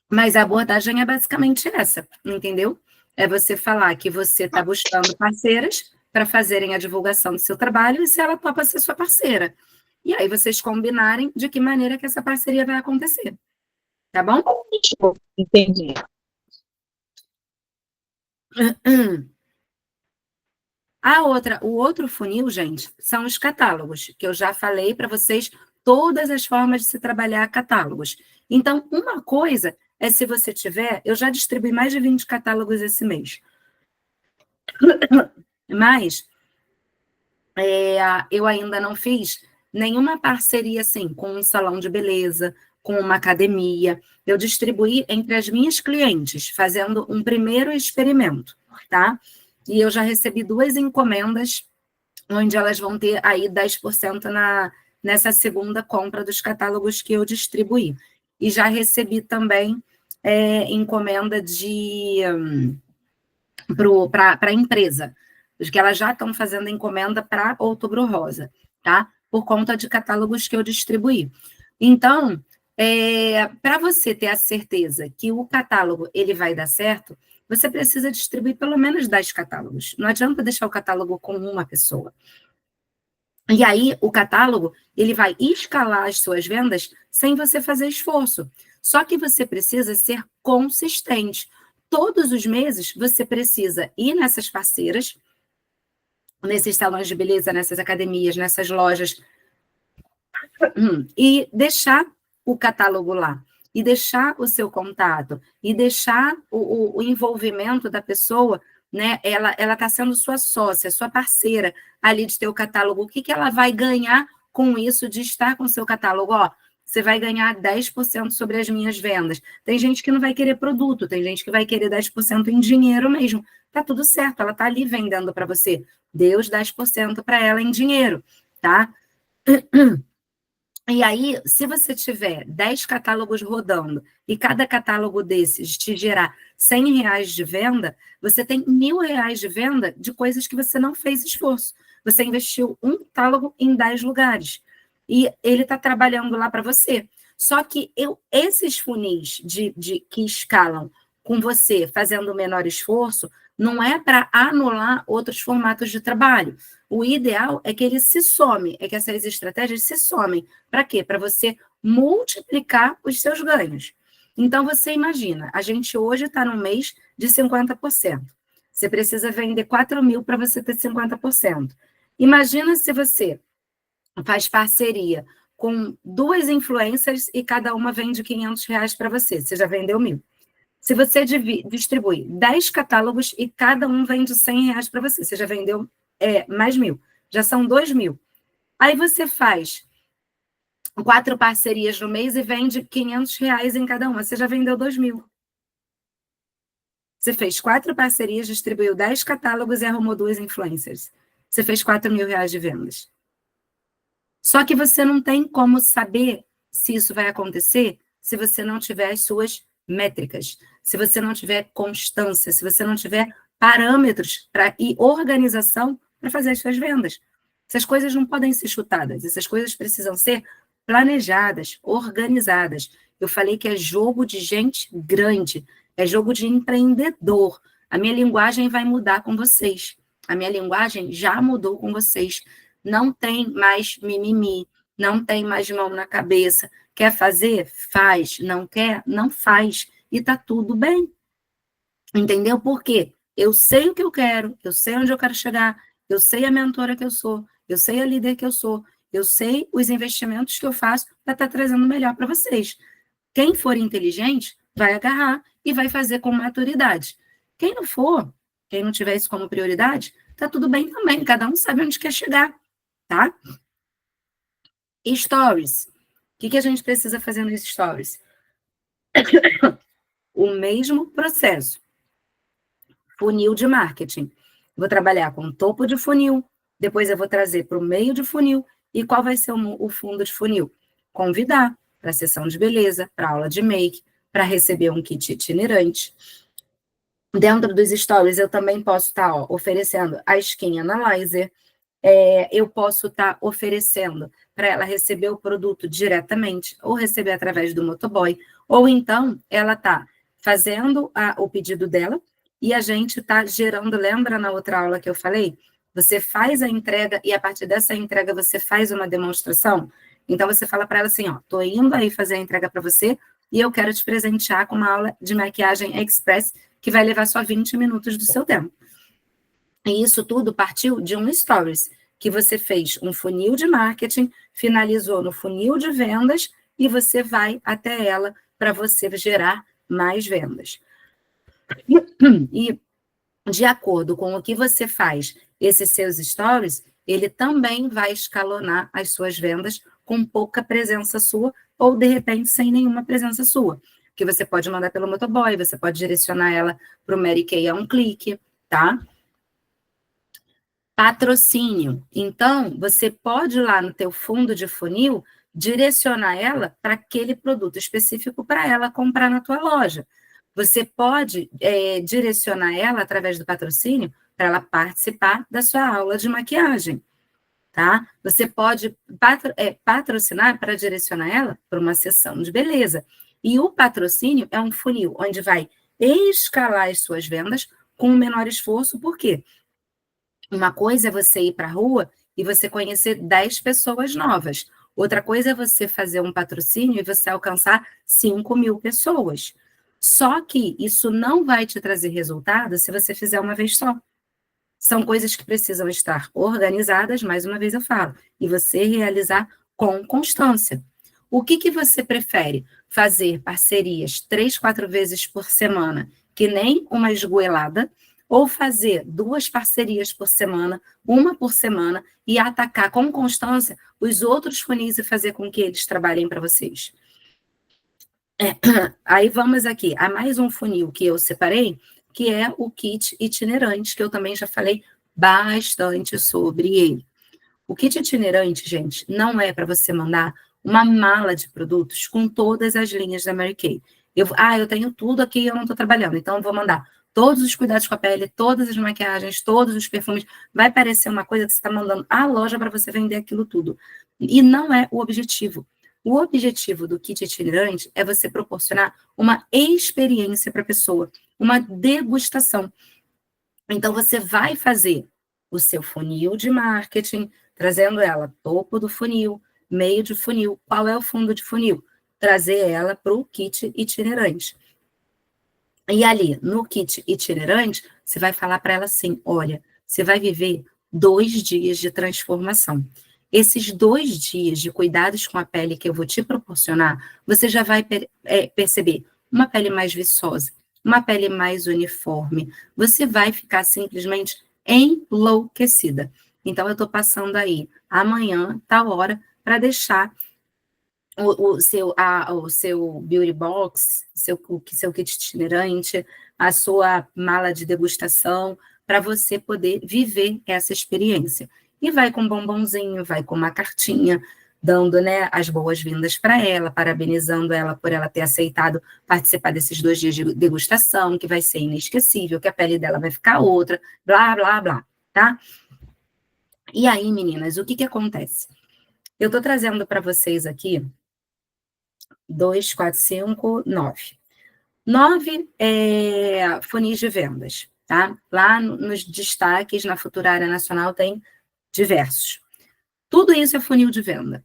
Speaker 1: Mas a abordagem é basicamente essa, entendeu? É você falar que você está buscando parceiras para fazerem a divulgação do seu trabalho e se ela topa ser sua parceira. E aí vocês combinarem de que maneira que essa parceria vai acontecer. Tá bom?
Speaker 3: Entendi.
Speaker 1: O outro funil, gente, são os catálogos, que eu já falei para vocês todas as formas de se trabalhar catálogos. Então, uma coisa é se você tiver, eu já distribuí mais de 20 catálogos esse mês. Mas eu ainda não fiz nenhuma parceria assim com um salão de beleza, com uma academia. Eu distribuí entre as minhas clientes, fazendo um primeiro experimento, tá? E eu já recebi 2 encomendas, onde elas vão ter aí 10% nessa segunda compra dos catálogos que eu distribuí. E já recebi também encomenda para a empresa, que elas já estão fazendo encomenda para Outubro Rosa, tá? Por conta de catálogos que eu distribuí. Então, para você ter a certeza que o catálogo ele vai dar certo, você precisa distribuir pelo menos 10 catálogos. Não adianta deixar o catálogo com uma pessoa. E aí, o catálogo, ele vai escalar as suas vendas sem você fazer esforço. Só que você precisa ser consistente. Todos os meses, você precisa ir nessas parceiras, nesses salões de beleza, nessas academias, nessas lojas, e deixar o catálogo lá, e deixar o seu contato, e deixar o envolvimento da pessoa, né? Ela está sendo sua sócia, sua parceira ali de ter o catálogo. O que ela vai ganhar com isso de estar com o seu catálogo? Você vai ganhar 10% sobre as minhas vendas. Tem gente que não vai querer produto, tem gente que vai querer 10% em dinheiro mesmo. Tá tudo certo, ela tá ali vendendo para você. Dê os 10% para ela em dinheiro, tá? E aí, se você tiver 10 catálogos rodando e cada catálogo desses te gerar R$100 de venda, você tem R$1.000 de venda de coisas que você não fez esforço. Você investiu um catálogo em 10 lugares e ele está trabalhando lá para você. Só que esses funis que escalam com você fazendo o menor esforço, não é para anular outros formatos de trabalho. O ideal é que ele se some, é que essas estratégias se somem. Para quê? Para você multiplicar os seus ganhos. Então, você imagina, a gente hoje está num mês de 50%. Você precisa vender 4.000 para você ter 50%. Imagina se você faz parceria com 2 influencers e cada uma vende R$500 para você. Você já vendeu 1.000. Se você distribui 10 catálogos e cada um vende R$100 para você, você já vendeu mais 1.000. Já são 2.000. Aí você faz 4 parcerias no mês e vende R$500 em cada uma. Você já vendeu 2.000. Você fez 4 parcerias, distribuiu 10 catálogos e arrumou 2 influencers. Você fez R$4.000 de vendas. Só que você não tem como saber se isso vai acontecer se você não tiver as suas métricas, se você não tiver constância, se você não tiver parâmetros e organização para fazer as suas vendas. Essas coisas não podem ser chutadas, essas coisas precisam ser planejadas, organizadas. Eu falei que é jogo de gente grande, é jogo de empreendedor. A minha linguagem vai mudar com vocês. A minha linguagem já mudou com vocês. Não tem mais mimimi, não tem mais mão na cabeça. Quer fazer? Faz. Não quer? Não faz. E tá tudo bem. Entendeu? Por quê? Eu sei o que eu quero, eu sei onde eu quero chegar, eu sei a mentora que eu sou, eu sei a líder que eu sou, eu sei os investimentos que eu faço para estar trazendo o melhor para vocês. Quem for inteligente, vai agarrar e vai fazer com maturidade. Quem não for, quem não tiver isso como prioridade, tá tudo bem também. Cada um sabe onde quer chegar, tá? Stories. O que a gente precisa fazer nos stories? O mesmo processo. Funil de marketing. Vou trabalhar com topo de funil, depois eu vou trazer para o meio de funil. E qual vai ser o fundo de funil? Convidar para a sessão de beleza, para aula de make, para receber um kit itinerante. Dentro dos stories, eu também posso estar oferecendo a Skin Analyzer, eu posso estar oferecendo para ela receber o produto diretamente, ou receber através do motoboy, ou então ela está fazendo o pedido dela, e a gente está gerando, lembra na outra aula que eu falei? Você faz a entrega e a partir dessa entrega você faz uma demonstração. Então você fala para ela assim, tô indo aí fazer a entrega para você e eu quero te presentear com uma aula de maquiagem express que vai levar só 20 minutos do seu tempo. E isso tudo partiu de um stories, que você fez um funil de marketing, finalizou no funil de vendas e você vai até ela para você gerar mais vendas. E, de acordo com o que você faz, esses seus stories, ele também vai escalonar as suas vendas com pouca presença sua ou, de repente, sem nenhuma presença sua. Que você pode mandar pelo motoboy, você pode direcionar ela para o Mary Kay a um clique, tá? Patrocínio. Então, você pode ir lá no teu fundo de funil, direcionar ela para aquele produto específico para ela comprar na tua loja. Você pode direcionar ela através do patrocínio para ela participar da sua aula de maquiagem, tá? Você pode patrocinar para direcionar ela para uma sessão de beleza. E o patrocínio é um funil onde vai escalar as suas vendas com o menor esforço. Por quê? Uma coisa é você ir para a rua e você conhecer 10 pessoas novas. Outra coisa é você fazer um patrocínio e você alcançar 5.000 pessoas. Só que isso não vai te trazer resultado se você fizer uma vez só. São coisas que precisam estar organizadas, mais uma vez eu falo, e você realizar com constância. O que você prefere? Fazer parcerias 3, 4 vezes por semana, que nem uma esgoelada, ou fazer 2 parcerias por semana, 1 por semana, e atacar com constância os outros funis e fazer com que eles trabalhem para vocês? Aí vamos aqui a mais um funil que eu separei, que é o kit itinerante, que eu também já falei bastante sobre ele. O kit itinerante, gente, não é para você mandar uma mala de produtos com todas as linhas da Mary Kay. Eu tenho tudo aqui e eu não estou trabalhando, então eu vou mandar todos os cuidados com a pele, todas as maquiagens, todos os perfumes. Vai parecer uma coisa que você está mandando à loja para você vender aquilo tudo. E não é o objetivo. O objetivo do kit itinerante é você proporcionar uma experiência para a pessoa, uma degustação. Então, você vai fazer o seu funil de marketing, trazendo ela topo do funil, meio de funil. Qual é o fundo de funil? Trazer ela para o kit itinerante. E ali, no kit itinerante, você vai falar para ela assim, olha, você vai viver 2 dias de transformação. Esses 2 dias de cuidados com a pele que eu vou te proporcionar, você já vai perceber uma pele mais viçosa, uma pele mais uniforme. Você vai ficar simplesmente enlouquecida. Então, eu estou passando aí, amanhã, tal hora, para deixar o seu beauty box, seu kit itinerante, a sua mala de degustação, para você poder viver essa experiência. E vai com um bombonzinho, vai com uma cartinha, dando, né, as boas-vindas para ela, parabenizando ela por ela ter aceitado participar desses 2 dias de degustação, que vai ser inesquecível, que a pele dela vai ficar outra, blá, blá, blá, tá? E aí, meninas, o que acontece? Eu estou trazendo para vocês aqui 2, 4, 5, 9. 9 funis de vendas, tá? Lá nos destaques, na Futurária Nacional, tem diversos. Tudo isso é funil de venda.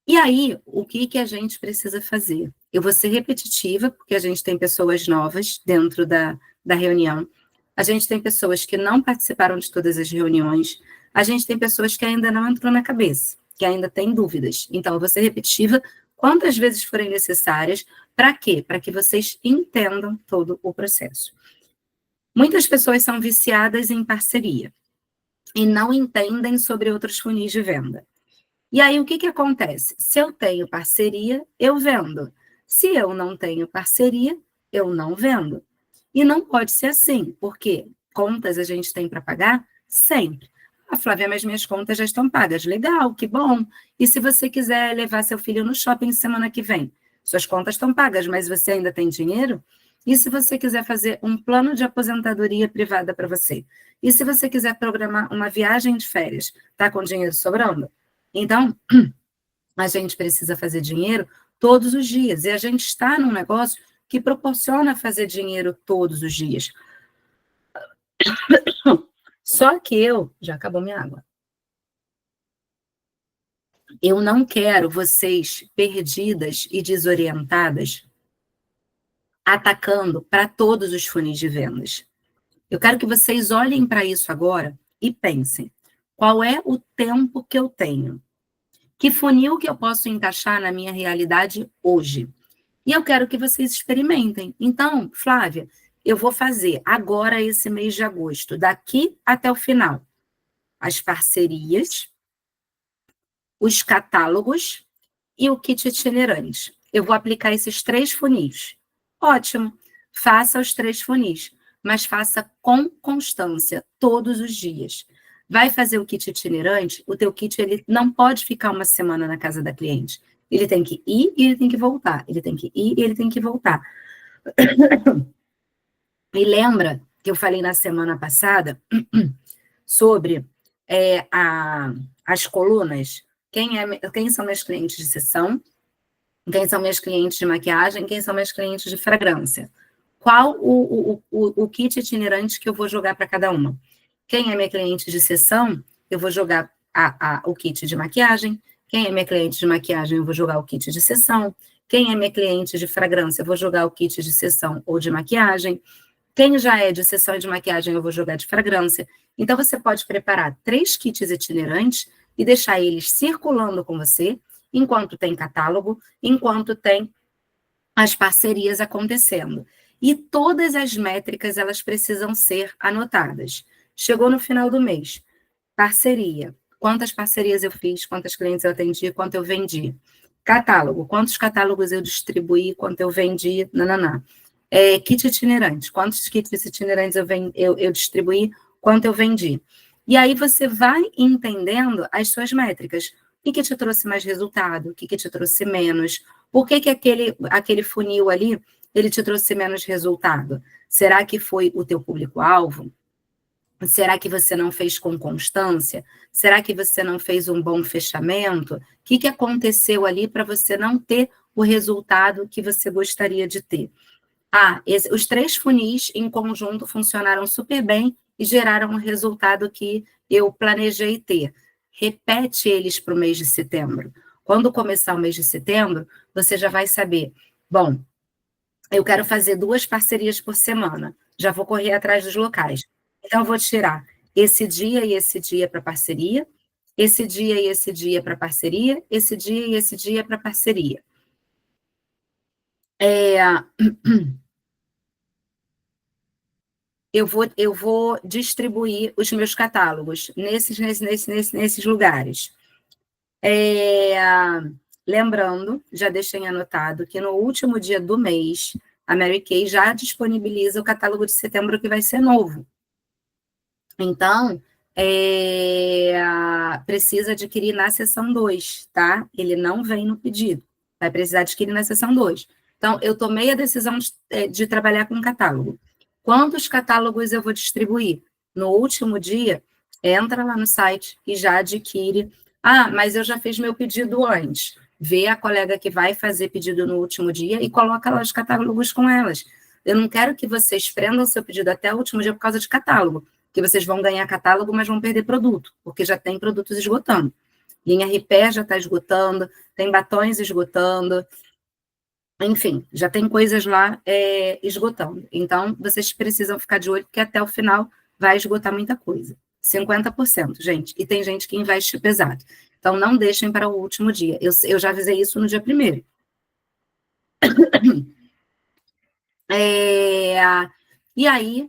Speaker 1: E aí, o que a gente precisa fazer? Eu vou ser repetitiva, porque a gente tem pessoas novas dentro da reunião. A gente tem pessoas que não participaram de todas as reuniões. A gente tem pessoas que ainda não entrou na cabeça, que ainda têm dúvidas. Então, eu vou ser repetitiva quantas vezes forem necessárias. Para quê? Para que vocês entendam todo o processo. Muitas pessoas são viciadas em parceria e não entendem sobre outros funis de venda. E aí, o que acontece? Se eu tenho parceria, eu vendo. Se eu não tenho parceria, eu não vendo. E não pode ser assim, porque contas a gente tem para pagar sempre. Ah, Flávia, mas minhas contas já estão pagas. Legal, que bom. E se você quiser levar seu filho no shopping semana que vem? Suas contas estão pagas, mas você ainda tem dinheiro? E se você quiser fazer um plano de aposentadoria privada para você? E se você quiser programar uma viagem de férias? Tá com dinheiro sobrando? Então, a gente precisa fazer dinheiro todos os dias. E a gente está num negócio que proporciona fazer dinheiro todos os dias. Só que já acabou minha água. Eu não quero vocês perdidas e desorientadas atacando para todos os funis de vendas. Eu quero que vocês olhem para isso agora e pensem, qual é o tempo que eu tenho? Que funil que eu posso encaixar na minha realidade hoje? E eu quero que vocês experimentem. Então, Flávia, eu vou fazer agora esse mês de agosto, daqui até o final, as parcerias, os catálogos e o kit itinerante. Eu vou aplicar esses 3 funis. Ótimo, faça os 3 funis, mas faça com constância, todos os dias. Vai fazer o kit itinerante, o teu kit ele não pode ficar uma semana na casa da cliente. Ele tem que ir e ele tem que voltar. Ele tem que ir e ele tem que voltar. E lembra que eu falei na semana passada sobre as colunas? Quem são meus clientes de sessão? Quem são meus clientes de maquiagem? Quem são meus clientes de fragrância? Qual o kit itinerante que eu vou jogar para cada uma? Quem é minha cliente de sessão, eu vou jogar o kit de maquiagem. Quem é minha cliente de maquiagem, eu vou jogar o kit de sessão. Quem é minha cliente de fragrância, eu vou jogar o kit de sessão ou de maquiagem. Quem já é de sessão e de maquiagem, eu vou jogar de fragrância. Então, você pode preparar 3 kits itinerantes e deixar eles circulando com você, enquanto tem catálogo, enquanto tem as parcerias acontecendo. E todas as métricas, elas precisam ser anotadas. Chegou no final do mês, parceria. Quantas parcerias eu fiz, quantas clientes eu atendi, quanto eu vendi. Catálogo, quantos catálogos eu distribuí, quanto eu vendi, nananá. Kit itinerante, quantos kits itinerantes eu distribuí, quanto eu vendi. E aí você vai entendendo as suas métricas. O que te trouxe mais resultado? O que te trouxe menos? Por que aquele funil ali, ele te trouxe menos resultado? Será que foi o teu público-alvo? Será que você não fez com constância? Será que você não fez um bom fechamento? O que aconteceu ali para você não ter o resultado que você gostaria de ter? Os 3 funis em conjunto funcionaram super bem e geraram um resultado que eu planejei ter. Repete eles para o mês de setembro. Quando começar o mês de setembro, você já vai saber, bom, eu quero fazer 2 parcerias por semana, já vou correr atrás dos locais. Então, eu vou tirar esse dia e esse dia para parceria, esse dia e esse dia para parceria, esse dia e esse dia para parceria. Eu vou distribuir os meus catálogos nesses lugares. Lembrando, já deixei anotado, que no último dia do mês, a Mary Kay já disponibiliza o catálogo de setembro, que vai ser novo. Então, precisa adquirir na seção 2, tá? Ele não vem no pedido, vai precisar adquirir na seção 2. Então, eu tomei a decisão de trabalhar com catálogo. Quantos catálogos eu vou distribuir? No último dia, entra lá no site e já adquire. Mas eu já fiz meu pedido antes. Vê a colega que vai fazer pedido no último dia e coloca lá os catálogos com elas. Eu não quero que vocês prendam seu pedido até o último dia por causa de catálogo, que vocês vão ganhar catálogo, mas vão perder produto, porque já tem produtos esgotando. Linha Repair já está esgotando, tem batons esgotando, enfim, já tem coisas lá esgotando. Então, vocês precisam ficar de olho, porque até o final vai esgotar muita coisa. 50%, gente. E tem gente que investe pesado. Então, não deixem para o último dia. Eu já avisei isso no dia 1º. E aí,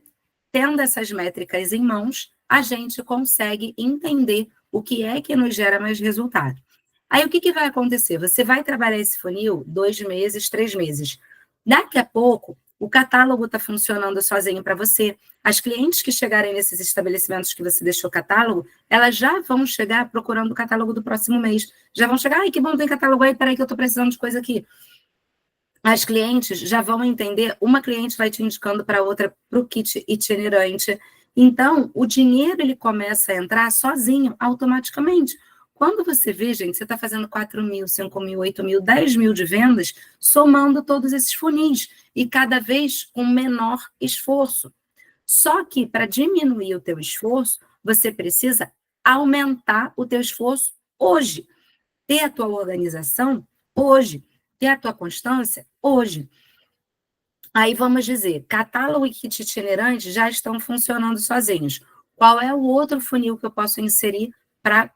Speaker 1: tendo essas métricas em mãos, a gente consegue entender o que é que nos gera mais resultado. Aí, o que vai acontecer? Você vai trabalhar esse funil 2 meses, 3 meses. Daqui a pouco, o catálogo está funcionando sozinho para você. As clientes que chegarem nesses estabelecimentos que você deixou catálogo, elas já vão chegar procurando o catálogo do próximo mês. Já vão chegar, ai, que bom, tem catálogo aí, peraí que eu estou precisando de coisa aqui. As clientes já vão entender, uma cliente vai te indicando para outra, para o kit itinerante. Então, o dinheiro, ele começa a entrar sozinho, automaticamente. Quando você vê, gente, você está fazendo 4 mil, 5 mil, 8 mil, 10 mil de vendas, somando todos esses funis, e cada vez com menor esforço. Só que, para diminuir o teu esforço, você precisa aumentar o teu esforço hoje. Ter a tua organização hoje. Ter a tua constância hoje. Aí vamos dizer, catálogo e kit itinerante já estão funcionando sozinhos. Qual é o outro funil que eu posso inserir para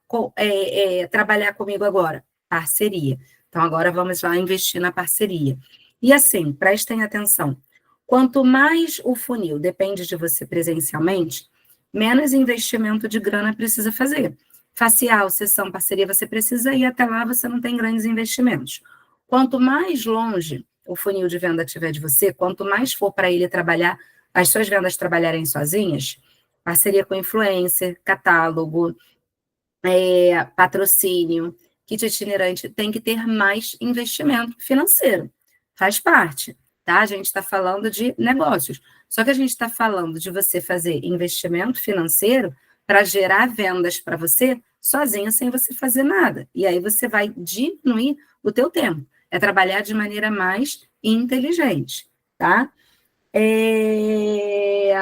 Speaker 1: trabalhar comigo agora? Parceria. Então, agora vamos lá investir na parceria. E assim, prestem atenção. Quanto mais o funil depende de você presencialmente, menos investimento de grana precisa fazer. Facial, sessão, parceria, você precisa ir até lá, você não tem grandes investimentos. Quanto mais longe o funil de venda tiver de você, quanto mais for para ele trabalhar, as suas vendas trabalharem sozinhas, parceria com influencer, catálogo, patrocínio, kit itinerante, tem que ter mais investimento financeiro. Faz parte, tá? A gente está falando de negócios. Só que a gente está falando de você fazer investimento financeiro para gerar vendas para você sozinha, sem você fazer nada. E aí você vai diminuir o teu tempo. É trabalhar de maneira mais inteligente, tá? E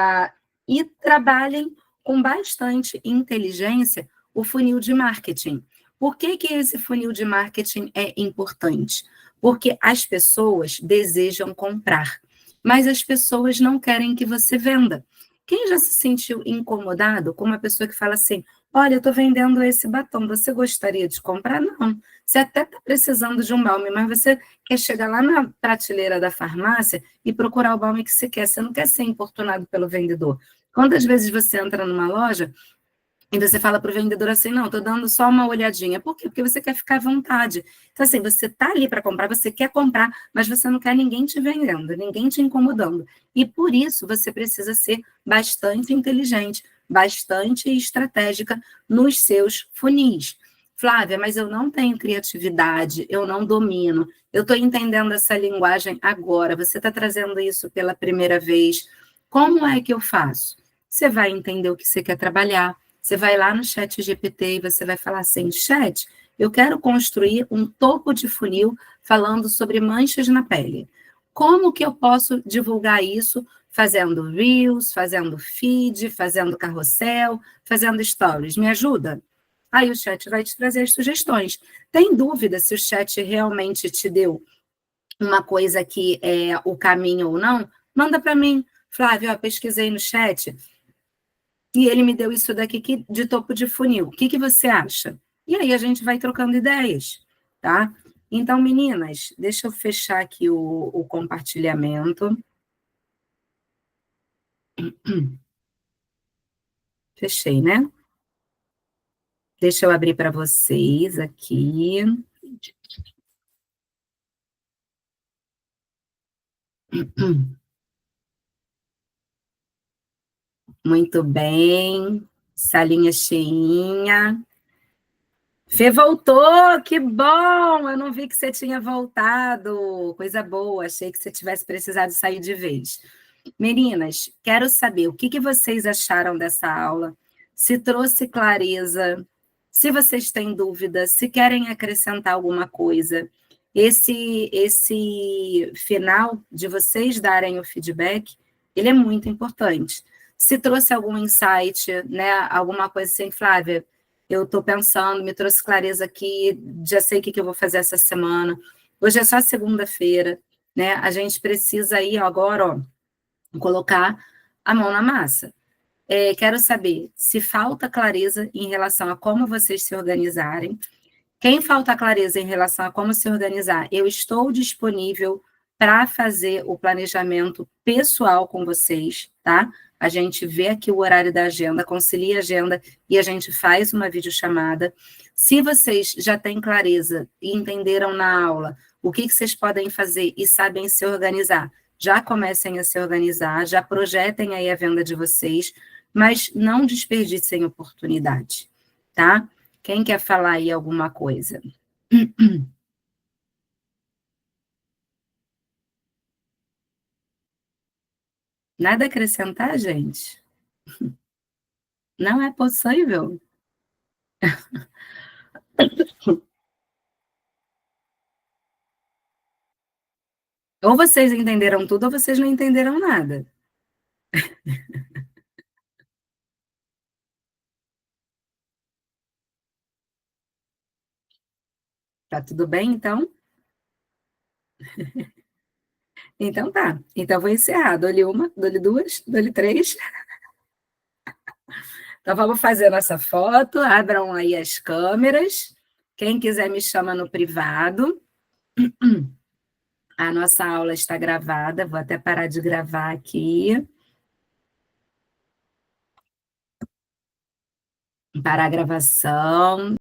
Speaker 1: trabalhem com bastante inteligência o funil de marketing. Por que esse funil de marketing é importante? Porque as pessoas desejam comprar, mas as pessoas não querem que você venda. Quem já se sentiu incomodado com uma pessoa que fala assim, olha, eu estou vendendo esse batom, você gostaria de comprar? Não. Você até está precisando de um balme, mas você quer chegar lá na prateleira da farmácia e procurar o balme que você quer. Você não quer ser importunado pelo vendedor. Quantas vezes você entra numa loja e você fala para o vendedor assim, não, estou dando só uma olhadinha. Por quê? Porque você quer ficar à vontade. Então, assim, você está ali para comprar, você quer comprar, mas você não quer ninguém te vendendo, ninguém te incomodando. E por isso, você precisa ser bastante inteligente, bastante estratégica nos seus funis. Flávia, mas eu não tenho criatividade, eu não domino, eu estou entendendo essa linguagem agora, você está trazendo isso pela primeira vez. Como é que eu faço? Você vai entender o que você quer trabalhar, você vai lá no ChatGPT e você vai falar assim, chat, eu quero construir um topo de funil falando sobre manchas na pele. Como que eu posso divulgar isso? Fazendo Reels, fazendo feed, fazendo carrossel, fazendo stories. Me ajuda? Aí o chat vai te trazer as sugestões. Tem dúvida se o chat realmente te deu uma coisa que é o caminho ou não? Manda para mim. Flávio, ó, pesquisei no chat e ele me deu isso daqui de topo de funil. O que você acha? E aí a gente vai trocando ideias, tá? Então, meninas, deixa eu fechar aqui o compartilhamento. Fechei, né? Deixa eu abrir para vocês aqui. Muito bem. Salinha cheinha. Fê voltou, que bom! Eu não vi que você tinha voltado. Coisa boa, achei que você tivesse precisado sair de vez. Meninas, quero saber o que vocês acharam dessa aula, se trouxe clareza, se vocês têm dúvidas, se querem acrescentar alguma coisa. Esse final de vocês darem o feedback, ele é muito importante. Se trouxe algum insight, né, alguma coisa assim, Flávia, eu estou pensando, me trouxe clareza aqui, já sei o que eu vou fazer essa semana. Hoje é só segunda-feira, né? A gente precisa aí agora, ó, colocar a mão na massa. Quero saber se falta clareza em relação a como vocês se organizarem. Quem falta clareza em relação a como se organizar, eu estou disponível para fazer o planejamento pessoal com vocês, tá? A gente vê aqui o horário da agenda, concilia a agenda e a gente faz uma videochamada. Se vocês já têm clareza e entenderam na aula o que vocês podem fazer e sabem se organizar, já comecem a se organizar, já projetem aí a venda de vocês, mas não desperdicem oportunidade, tá? Quem quer falar aí alguma coisa? Nada a acrescentar, gente? Não é possível? Ou vocês entenderam tudo, ou vocês não entenderam nada. Tá tudo bem, então? Então tá. Então vou encerrar. Dou-lhe uma, dou-lhe duas, dou-lhe três. Então vamos fazer nossa foto. Abram aí as câmeras. Quem quiser me chama no privado. A nossa aula está gravada. Vou até parar de gravar aqui. Parar a gravação.